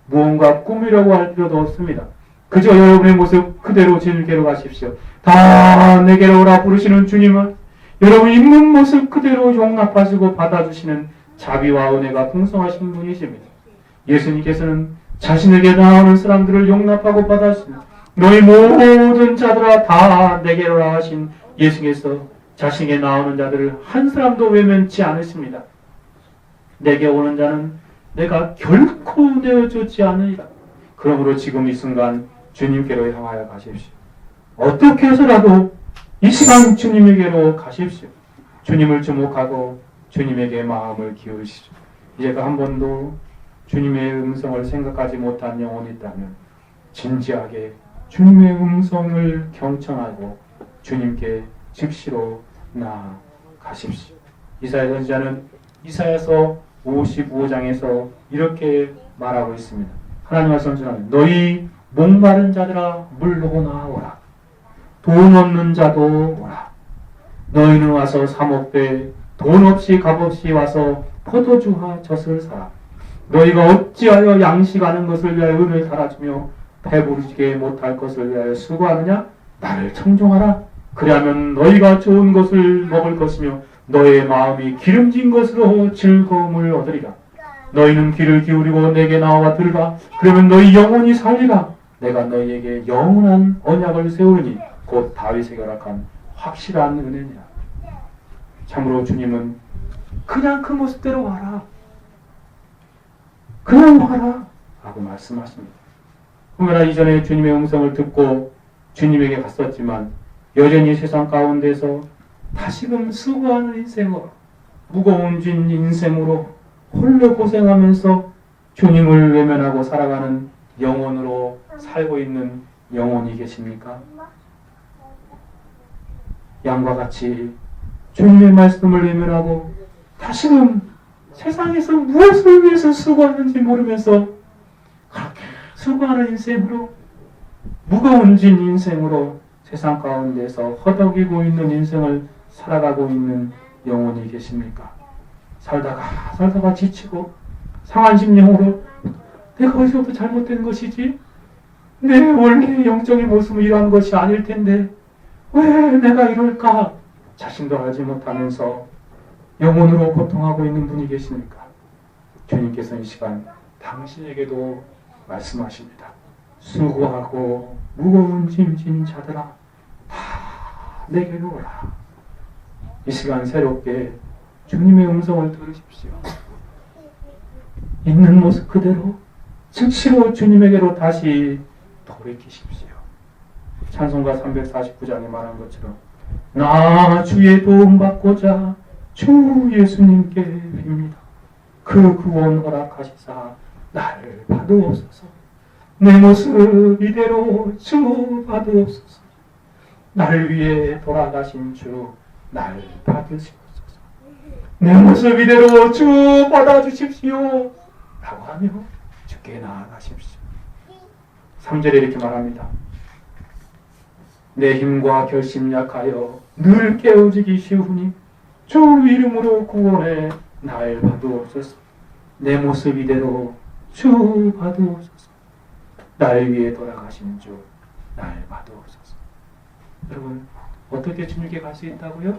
무언가 꾸미려고 할 필요도 없습니다. 그저 여러분의 모습 그대로 주님께로 가십시오. 다 내게로 오라 부르시는 주님은 여러분 있는 모습 그대로 용납하시고 받아주시는 자비와 은혜가 풍성하신 분이십니다. 예수님께서는 자신에게 나오는 사람들을 용납하고 받아주시는 너희 모든 자들아 다 내게로 오라 하신 예수께서 자신에게 나오는 자들을 한 사람도 외면치 않으십니다. 내게 오는 자는 내가 결코 내어주지 않으리라. 그러므로 지금 이 순간 주님께로 향하여 가십시오. 어떻게 해서라도 이 시간 주님에게로 가십시오. 주님을 주목하고 주님에게 마음을 기울이시죠. 이제가 한 번도 주님의 음성을 생각하지 못한 영혼이 있다면 진지하게 주님의 음성을 경청하고 주님께 즉시로 나아가십시오. 이사야 선지자는 이사야서 55장에서 이렇게 말하고 있습니다. 하나님 말씀하시는 너희 목마른 자들아 물로 나오라. 돈 없는 자도 오라. 너희는 와서 사 먹되 돈 없이 값 없이 와서 포도주와 젖을 사라. 너희가 어찌하여 양식하는 것을 위하여 은을 달아주며 배부르게 못할 것을 위하여 수고하느냐? 나를 청종하라. 그리하면 너희가 좋은 것을 먹을 것이며 너의 마음이 기름진 것으로 즐거움을 얻으리라. 너희는 귀를 기울이고 내게 나와 들으라. 그러면 너희 영혼이 살리라. 내가 너희에게 영원한 언약을 세우리니 곧 다윗에게 허락한 확실한 은혜니라. 참으로 주님은 그냥 그 모습대로 와라. 그냥 와라. 라고 말씀하십니다. 그러나 이전에 주님의 음성을 듣고 주님에게 갔었지만 여전히 세상 가운데서 다시금 수고하는 인생으로 무거운 진 인생으로 홀로 고생하면서 주님을 외면하고 살아가는 영혼으로 살고 있는 영혼이 계십니까? 양과 같이 주님의 말씀을 외면하고 다시금 세상에서 무엇을 위해서 수고하는지 모르면서 그렇게 수고하는 인생으로 무거운 진 인생으로 세상 가운데서 허덕이고 있는 인생을 살아가고 있는 영혼이 계십니까? 살다가 지치고 상한 심령으로 내가 어디서부터 잘못된 것이지? 내 원래 영적인 모습은 이러한 것이 아닐 텐데 왜 내가 이럴까? 자신도 알지 못하면서 영혼으로 고통하고 있는 분이 계십니까? 주님께서 이 시간 당신에게도 말씀하십니다. 수고하고 무거운 짐 진 자들아 다 내게로 오라. 이 시간 새롭게 주님의 음성을 들으십시오. 있는 모습 그대로 즉시로 주님에게로 다시 돌이키십시오. 찬송가 349장에 말한 것처럼 나 주의 도움 받고자 주 예수님께 빕니다. 그 구원 허락하시사 나를 받으옵소서. 내 모습 이대로 주 받으옵소서. 나를 위해 돌아가신 주 날 받으시옵소서. 내 모습 이대로 주 받아주십시오. 라고 하며 주께 나아가십시오. 3절에 이렇게 말합니다. 내 힘과 결심 약하여 늘 깨어지기 쉬우니 주 이름으로 구원해 날 받으옵소서. 내 모습 이대로 주 받으옵소서. 날 위해 돌아가신 주 날 받으옵소서. 여러분 어떻게 주님께 갈 수 있다고요?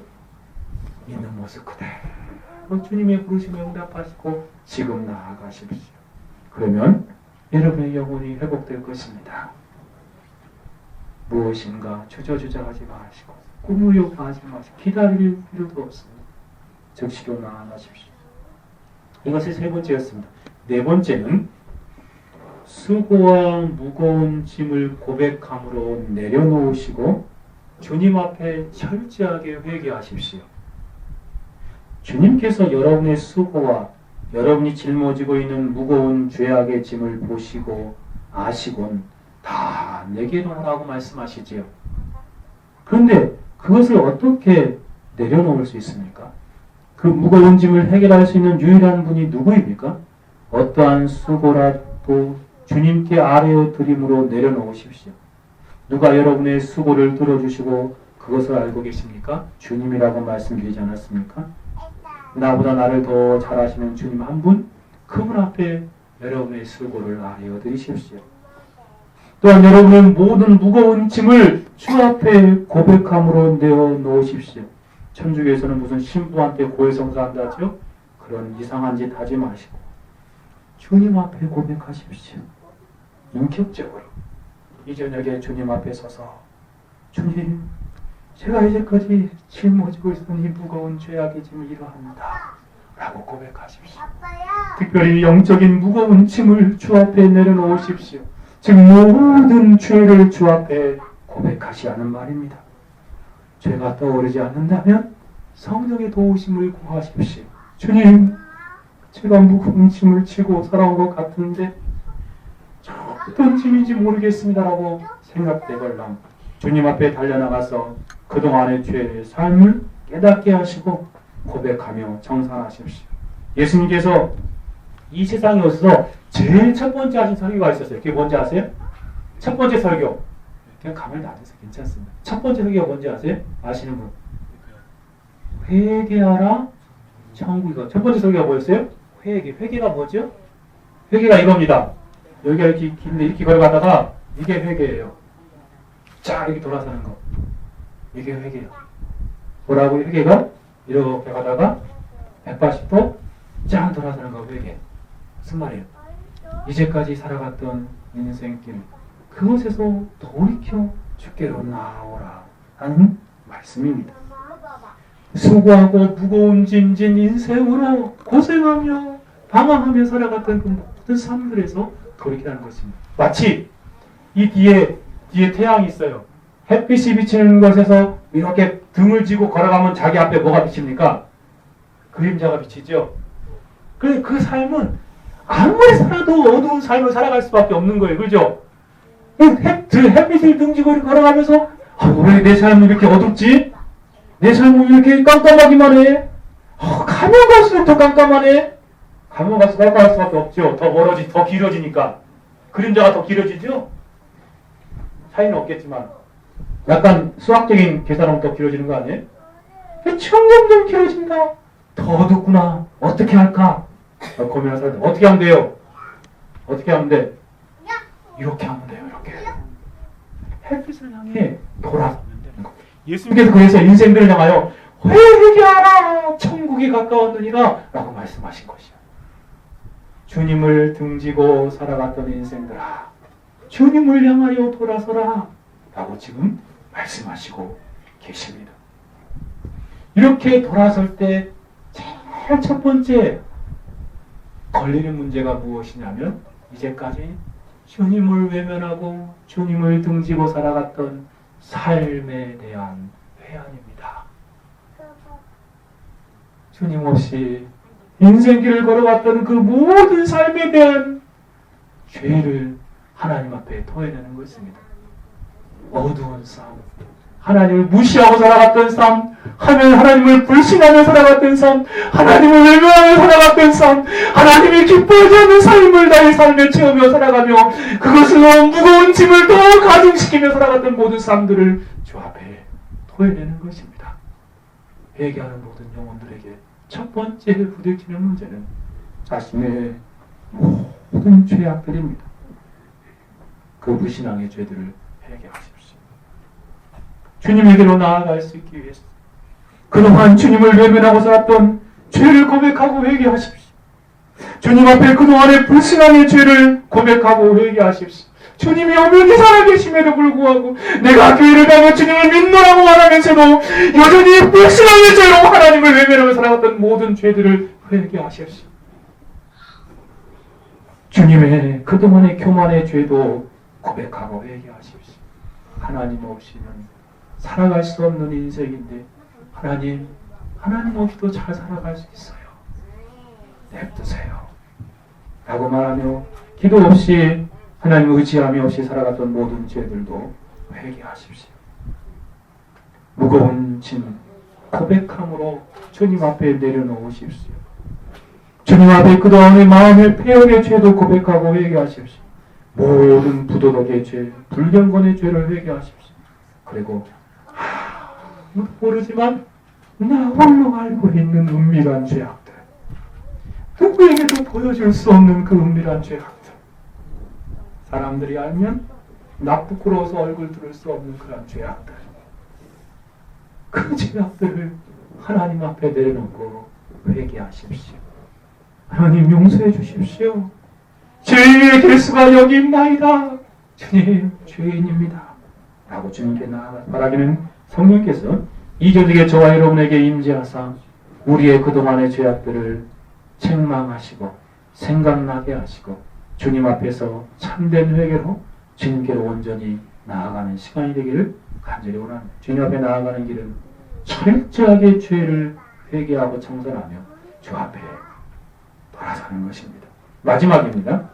있는 모습 그대로 주님의 부르심에 응답하시고 지금 나아가십시오. 그러면 여러분의 영혼이 회복될 것입니다. 무엇인가 주저주저하지 마시고 꾸무려고 하지 마시고 기다릴 필요도 없습니다. 즉시로 나아가십시오. 이것이 세 번째였습니다. 네 번째는 수고와 무거운 짐을 고백함으로 내려놓으시고 주님 앞에 철저하게 회개하십시오. 주님께서 여러분의 수고와 여러분이 짊어지고 있는 무거운 죄악의 짐을 보시고 아시곤 다 내게로 오라고 말씀하시지요. 그런데 그것을 어떻게 내려놓을 수 있습니까? 그 무거운 짐을 해결할 수 있는 유일한 분이 누구입니까? 어떠한 수고라도 주님께 아뢰어 드림으로 내려놓으십시오. 누가 여러분의 수고를 들어주시고 그것을 알고 계십니까? 주님이라고 말씀드리지 않았습니까? 나보다 나를 더 잘하시는 주님 한 분, 그분 앞에 여러분의 수고를 아뢰어 드리십시오. 또한 여러분의 모든 무거운 짐을 주 앞에 고백함으로 내어놓으십시오. 천주교에서는 무슨 신부한테 고해성사한다죠? 그런 이상한 짓 하지 마시고 주님 앞에 고백하십시오. 인격적으로 이 저녁에 주님 앞에 서서 주님, 제가 이제까지 짊어지고 있던 이 무거운 죄악의 짐을 이러합니다 라고 고백하십시오. 특별히 영적인 무거운 짐을 주 앞에 내려놓으십시오. 즉 모든 죄를 주 앞에 고백하시라는 말입니다. 죄가 떠오르지 않는다면 성령의 도우심을 구하십시오. 주님, 제가 무거운 짐을 지고 살아온 것 같은데 어떤 짐인지 모르겠습니다라고 생각되걸랑 주님 앞에 달려나가서 그동안의 죄의 삶을 깨닫게 하시고 고백하며 정산하십시오. 예수님께서 이 세상에 오셔서 제일 첫 번째 하신 설교가 있었어요. 그게 뭔지 아세요? 첫 번째 설교. 그냥 가만히 놔두세요. 괜찮습니다. 첫 번째 설교가 뭔지 아세요? 아시는 분? 회개하라 천국이가. 첫 번째 설교가 뭐였어요? 회개. 회개가 뭐죠? 회개가 이겁니다. 여기가 이렇게 긴데 이렇게 걸어가다가 이게 회개예요. 쫙 이렇게 돌아서는 거. 이게 회개예요. 뭐라고 회개가? 이렇게 가다가 180도 쫙 돌아서는 거 회개. 무슨 말이에요? 이제까지 살아갔던 인생길 그곳에서 돌이켜 주께로 나오라 하는 말씀입니다. 수고하고 무거운 짐진 인생으로 고생하며 방황하며 살아갔던 그 모든 삶들에서 돌이키라는 것입니다. 마치 이 뒤에 태양이 있어요. 햇빛이 비치는 곳에서 이렇게 등을 지고 걸어가면 자기 앞에 뭐가 비칩니까? 그림자가 비치죠. 그 삶은 아무리 살아도 어두운 삶을 살아갈 수밖에 없는 거예요. 그죠? 햇빛을 등지고 걸어가면서 왜 내 삶은 이렇게 어둡지? 내 삶은 이렇게 깜깜하기만 해? 가면 갈수록 더 깜깜하네? 가면 갈수록 깜깜할 수밖에 없죠. 더 길어지니까. 그림자가 더 길어지죠? 차이는 없겠지만 약간 수학적인 계산하면 더 길어지는 거 아니에요? 점점 길어진다. 더 어둡구나. 어떻게 할까? 고민할 사람 어떻게 하면 돼요? 어떻게 하면 돼? 이렇게 하면 돼요. 이렇게. 햇빛을 향해 돌아서면 되는 거. 예수님께서 그래서 인생들을 향하여 회개하라 천국이 가까웠느니라 라고 말씀하신 것이야. 주님을 등지고 살아갔던 인생들아, 주님을 향하여 돌아서라 라고 지금 말씀하시고 계십니다. 이렇게 돌아설 때 제일 첫 번째 걸리는 문제가 무엇이냐면 이제까지 주님을 외면하고 주님을 등지고 살아갔던 삶에 대한 회한입니다. 주님 없이 인생길을 걸어갔던 그 모든 삶에 대한 죄를 하나님 앞에 토해내는 것입니다. 어두운 삶, 하나님을 무시하고 살아갔던 삶, 하나님을 불신하며 살아갔던 삶, 하나님을 외면하며 살아갔던 삶, 하나님이 기뻐하지 않는 삶을 나의 삶에 채우며 살아가며 그것으로 무거운 짐을 더 가중시키며 살아갔던 모든 삶들을 주 앞에 토해내는 것입니다. 회개하는 모든 영혼들에게 첫 번째 부딪히는 문제는 자신의 모든 죄악들입니다. 그 무신앙의 죄들을 회개하십시오. 주님에게로 나아갈 수 있기 위해서 그동안 주님을 외면하고 살았던 죄를 고백하고 회개하십시오. 주님 앞에 그동안의 불신앙의 죄를 고백하고 회개하십시오. 주님이 엄연히 살아계심에도 불구하고 내가 교회를 가며 주님을 믿노라고 말하면서도 여전히 불신앙의 죄로 하나님을 외면하며 살아갔던 모든 죄들을 회개하십시오. 주님의 그동안의 교만의 죄도 고백하고 회개하십시오. 하나님 없이는 살아갈 수 없는 인생인데 하나님 없이도 잘 살아갈 수 있어요. 냅두세요. 라고 말하며 기도 없이 하나님 의지함이 없이 살아갔던 모든 죄들도 회개하십시오. 무거운 짐 고백함으로 주님 앞에 내려놓으십시오. 주님 앞에 그동안의 마음의 폐역의 죄도 고백하고 회개하십시오. 모든 부도덕의 죄, 불경건의 죄를 회개하십시오. 그리고 모르지만 나 홀로 알고 있는 은밀한 죄악들, 누구에게도 보여줄 수 없는 그 은밀한 죄악들, 사람들이 알면 나 부끄러워서 얼굴 들을 수 없는 그런 죄악들, 그 죄악들을 하나님 앞에 내려놓고 회개하십시오. 하나님 용서해 주십시오. 죄의 개수가 여기 있나이다. 주님, 죄인입니다. 라고 주님께 말하기는 성령께서 이조직에 저와 여러분에게 임재하사 우리의 그동안의 죄악들을 책망하시고 생각나게 하시고 주님 앞에서 참된 회개로 주님께로 온전히 나아가는 시간이 되기를 간절히 원합니다. 주님 앞에 나아가는 길은 철저하게 죄를 회개하고 청산하며 주 앞에 돌아서는 것입니다. 마지막입니다.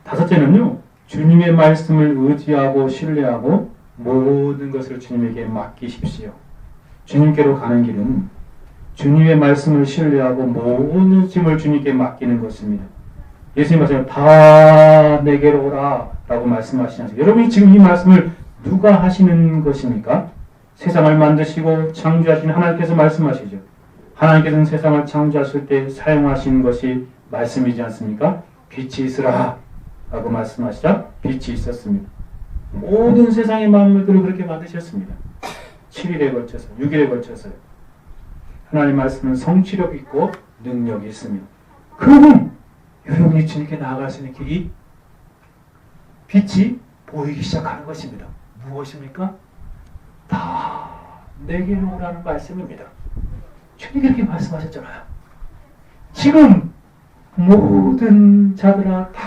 다섯째는요, 주님의 말씀을 의지하고 신뢰하고 모든 것을 주님에게 맡기십시오. 주님께로 가는 길은 주님의 말씀을 신뢰하고 모든 짐을 주님께 맡기는 것입니다. 예수님 말씀은 다 내게로 오라 라고 말씀하시지 않습니까? 여러분이 지금 이 말씀을 누가 하시는 것입니까? 세상을 만드시고 창조하신 하나님께서 말씀하시죠. 하나님께서는 세상을 창조하실 때 사용하신 것이 말씀이지 않습니까? 빛이 있으라 라고 말씀하시자 빛이 있었습니다. 모든 세상의 만물들을 그렇게 만드셨습니다. 7일에 걸쳐서 6일에 걸쳐서요. 하나님 말씀은 성취력 있고 능력이 있습니다. 그러면 여러분이 주님께 나아갈 수 있는 길이 빛이 보이기 시작하는 것입니다. 무엇입니까? 다 내게로 오라는 말씀입니다. 주님이 그렇게 말씀하셨잖아요. 지금 모든 자들아 다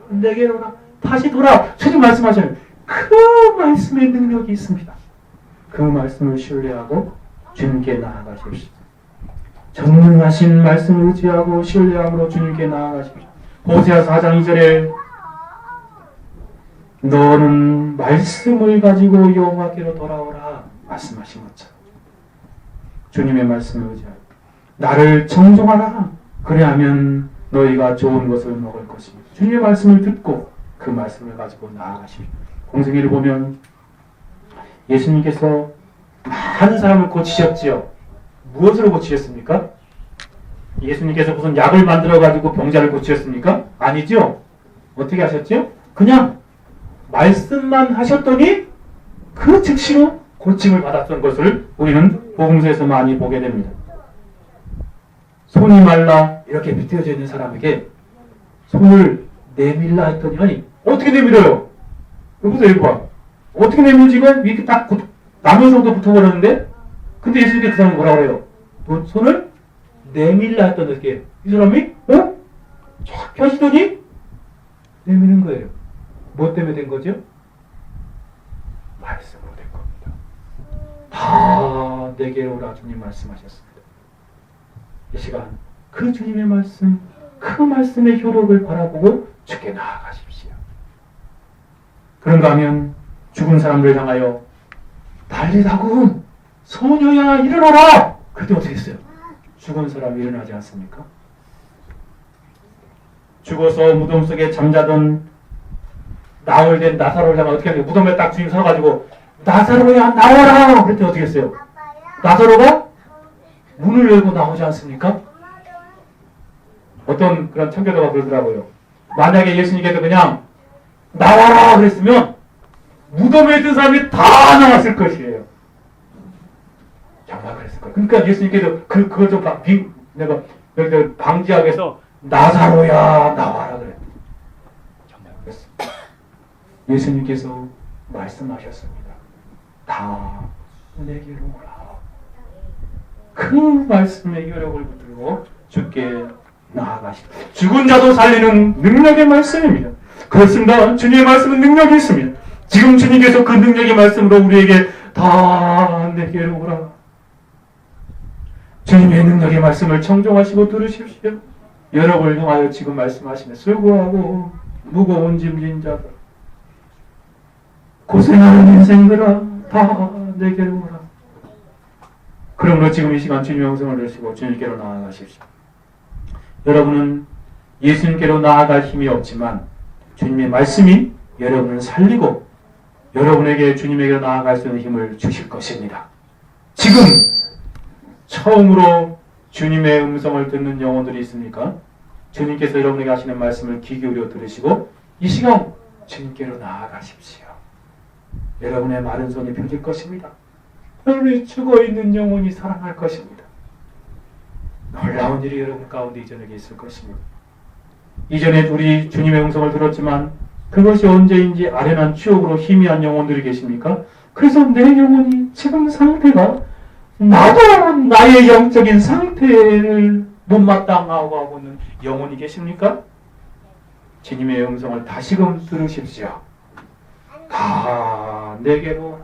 내게로 오라. 다시 돌아. 주님 말씀하셔요. 그 말씀의 능력이 있습니다. 그 말씀을 신뢰하고 주님께 나아가십시오. 전능하신 말씀을 의지하고 신뢰함으로 주님께 나아가십시오. 호세아 4장 2절에 너는 말씀을 가지고 여호와께로 돌아오라 말씀하신 것처럼 주님의 말씀을 의지하고 나를 청종하라. 그래야면 너희가 좋은 것을 먹을 것입니다. 주님의 말씀을 듣고 그 말씀을 가지고 나아가십시오. 공생애를 보면 예수님께서 많은 사람을 고치셨지요. 무엇으로 고치셨습니까? 예수님께서 무슨 약을 만들어가지고 병자를 고치셨습니까? 아니죠. 어떻게 하셨죠? 그냥 말씀만 하셨더니 그 즉시로 고침을 받았던 것을 우리는 복음서에서 많이 보게 됩니다. 손이 말라 이렇게 비틀어져 있는 사람에게 손을 내밀라 했더니 아니 어떻게 내밀어요? 여기서 여기 봐. 어떻게 내밀지? 이건 이렇게 딱 나면서도 붙어버렸는데 근데 예수님께 그 사람이 뭐라 그래요? 손을 내밀라 했더니 어떻게 이 사람이 쫙 펴시더니 내미는 거예요. 뭐 때문에 된 거죠? 말씀으로 된 겁니다. 다 내게로 오라 주님 말씀하셨습니다. 이 시간 그 주님의 말씀, 그 말씀의 효력을 바라보고 주께 나아가십시오. 그런가 하면 죽은 사람들을 향하여 달리다군 소녀야 일어나라. 그때 어떻게 했어요? 죽은 사람이 일어나지 않습니까? 죽어서 무덤 속에 잠자던 나흘된 나사로를 향하여 어떻게 해요? 무덤에 딱 주님 서가지고 나사로야 나와라. 그랬더니 어떻게 했어요? 나사로가 문을 열고 나오지 않습니까? 어떤 그런 청교도가 그러더라고요. 만약에 예수님께서 그냥 나와라 그랬으면 무덤에 있던 사람이 다 나왔을 것이에요. 정말 그랬을 거예요. 그러니까 예수님께서 그걸 좀 내가 방지하기 위해서 나사로야 나와라 그래. 정말 그랬습니다. 예수님께서 말씀하셨습니다. 다 내게로 오라. 그 말씀의 효력을 붙들고 주께 나아가시다. 죽은 자도 살리는 능력의 말씀입니다. 그렇습니다. 주님의 말씀은 능력이 있습니다. 지금 주님께서 그 능력의 말씀으로 우리에게 다 내게로 오라. 주님의 능력의 말씀을 청종하시고 들으십시오. 여러분을 향하여 지금 말씀하시며 수고하고 무거운 짐진 자들 고생하는 인생들아 다 내게로 오라. 그러므로 지금 이 시간 주님의 음성을 들으시고 주님께로 나아가십시오. 여러분은 예수님께로 나아갈 힘이 없지만 주님의 말씀이 여러분을 살리고 여러분에게 주님에게 나아갈 수 있는 힘을 주실 것입니다. 지금 처음으로 주님의 음성을 듣는 영혼들이 있습니까? 주님께서 여러분에게 하시는 말씀을 귀 기울여 들으시고 이 시간 주님께로 나아가십시오. 여러분의 마른 손이 펴질 것입니다. 여러분이 죽어있는 영혼이 살아날 것입니다. 놀라운 일이 여러분 가운데 이전에 있을 것입니다. 이전에 우리 주님의 음성을 들었지만 그것이 언제인지 아련한 추억으로 희미한 영혼들이 계십니까? 그래서 내 영혼이 지금 상태가 나도 나의 영적인 상태를 못마땅하고 하고 있는 영혼이 계십니까? 주님의 음성을 다시금 들으십시오. 다 내게로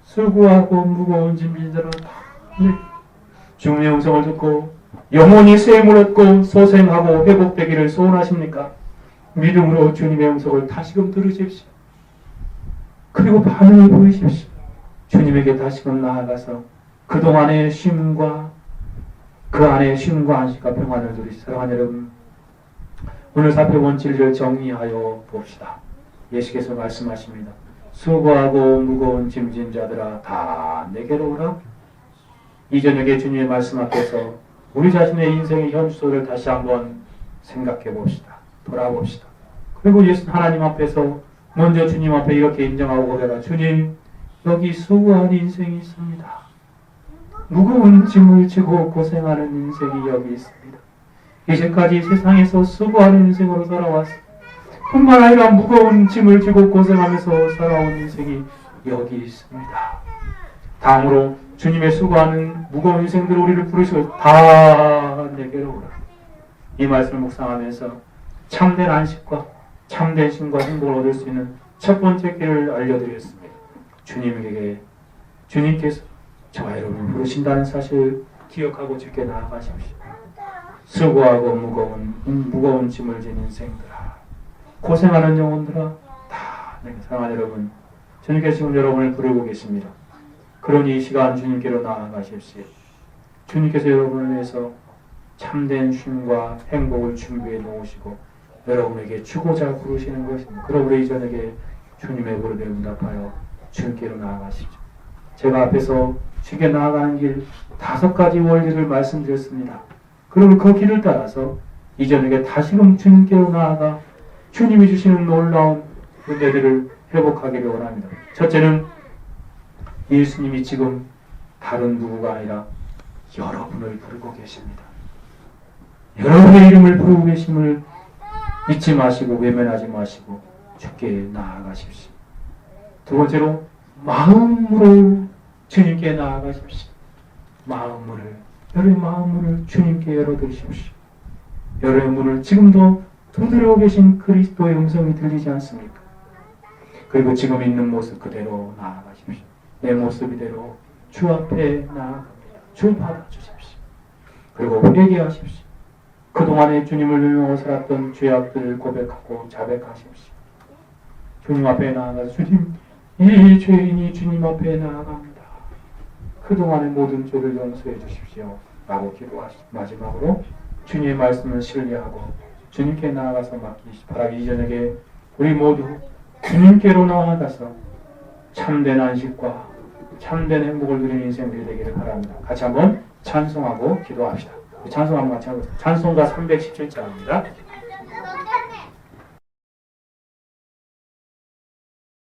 수고하고 무거운 짐진 자로 다 주님의 음성을 듣고 영혼이 쇠임을 얻고 소생하고 회복되기를 소원하십니까? 믿음으로 주님의 음성을 다시금 들으십시오. 그리고 반응을 보이십시오. 주님에게 다시금 나아가서 그동안의 쉼과 그 안에 쉼과 안식과 평안을 누리시 사랑하는 여러분, 오늘 살펴본 진리를 정리하여 봅시다. 예수께서 말씀하십니다. 수고하고 무거운 짐진 자들아 다 내게로 오라. 이 저녁에 주님의 말씀 앞에서 우리 자신의 인생의 현수를 다시 한번 생각해 봅시다. 돌아봅시다. 그리고 예수 하나님 앞에서 먼저 주님 앞에 이렇게 인정하고 고백하라. 주님, 여기 수고한 인생이 있습니다. 무거운 짐을 지고 고생하는 인생이 여기 있습니다. 이제까지 세상에서 수고하는 인생으로 살아왔습니다. 뿐만 아니라 무거운 짐을 지고 고생하면서 살아온 인생이 여기 있습니다. 다음으로 주님의 수고하는 무거운 인생들 우리를 부르시고 다 내게로 오라. 이 말씀을 묵상하면서 참된 안식과 참된 쉼과 행복을 얻을 수 있는 첫 번째 길을 알려드리겠습니다. 주님께서 저와 여러분을 부르신다는 사실을 기억하고 주께 나아가십시오. 수고하고 무거운 짐을 진 인생들아, 고생하는 영혼들아, 다 내게 사랑하는 여러분, 주님께서 지금 여러분을 부르고 계십니다. 그러니 이 시간 주님께로 나아가십시오. 주님께서 여러분을 위해서 참된 쉼과 행복을 준비해 놓으시고 여러분에게 주고자 부르시는 것입니다. 그러므로 이 저녁에 주님의 부르기를 응답하여 주님께로 나아가십시오. 제가 앞에서 주께 나아가는 길 5가지 원리를 말씀드렸습니다. 그러면 그 길을 따라서 이 저녁에 다시금 주님께로 나아가 주님이 주시는 놀라운 은혜들을 회복하기를 원합니다. 첫째는 예수님이 지금 다른 누구가 아니라 여러분을 부르고 계십니다. 여러분의 이름을 부르고 계심을 잊지 마시고 외면하지 마시고 주께 나아가십시오. 두 번째로 마음으로 주님께 나아가십시오. 여러분의 마음을 주님께 열어드리십시오. 여러분의 문을 지금도 두드려 계신 그리스도의 음성이 들리지 않습니까? 그리고 지금 있는 모습 그대로 나아가십시오. 내 모습 이대로 주 앞에 나아갑니다. 주 받아주십시오. 그리고 회개하십시오. 그동안에 주님을 누명하고 살았던 죄악들을 고백하고 자백하십시오. 주님 앞에 나아가서 주님, 이 죄인이 주님 앞에 나아갑니다. 그동안의 모든 죄를 용서해 주십시오. 라고 기도하십시오. 마지막으로 주님의 말씀을 신뢰하고 주님께 나아가서 맡기시 바라기 이전에 우리 모두 주님께로 나아가서 참된 안식과 참된 행복을 누리는 인생들이 되기를 바랍니다. 같이 한번 찬송하고 기도합시다. 찬송 한번 같이 하고 찬송가 317장입니다.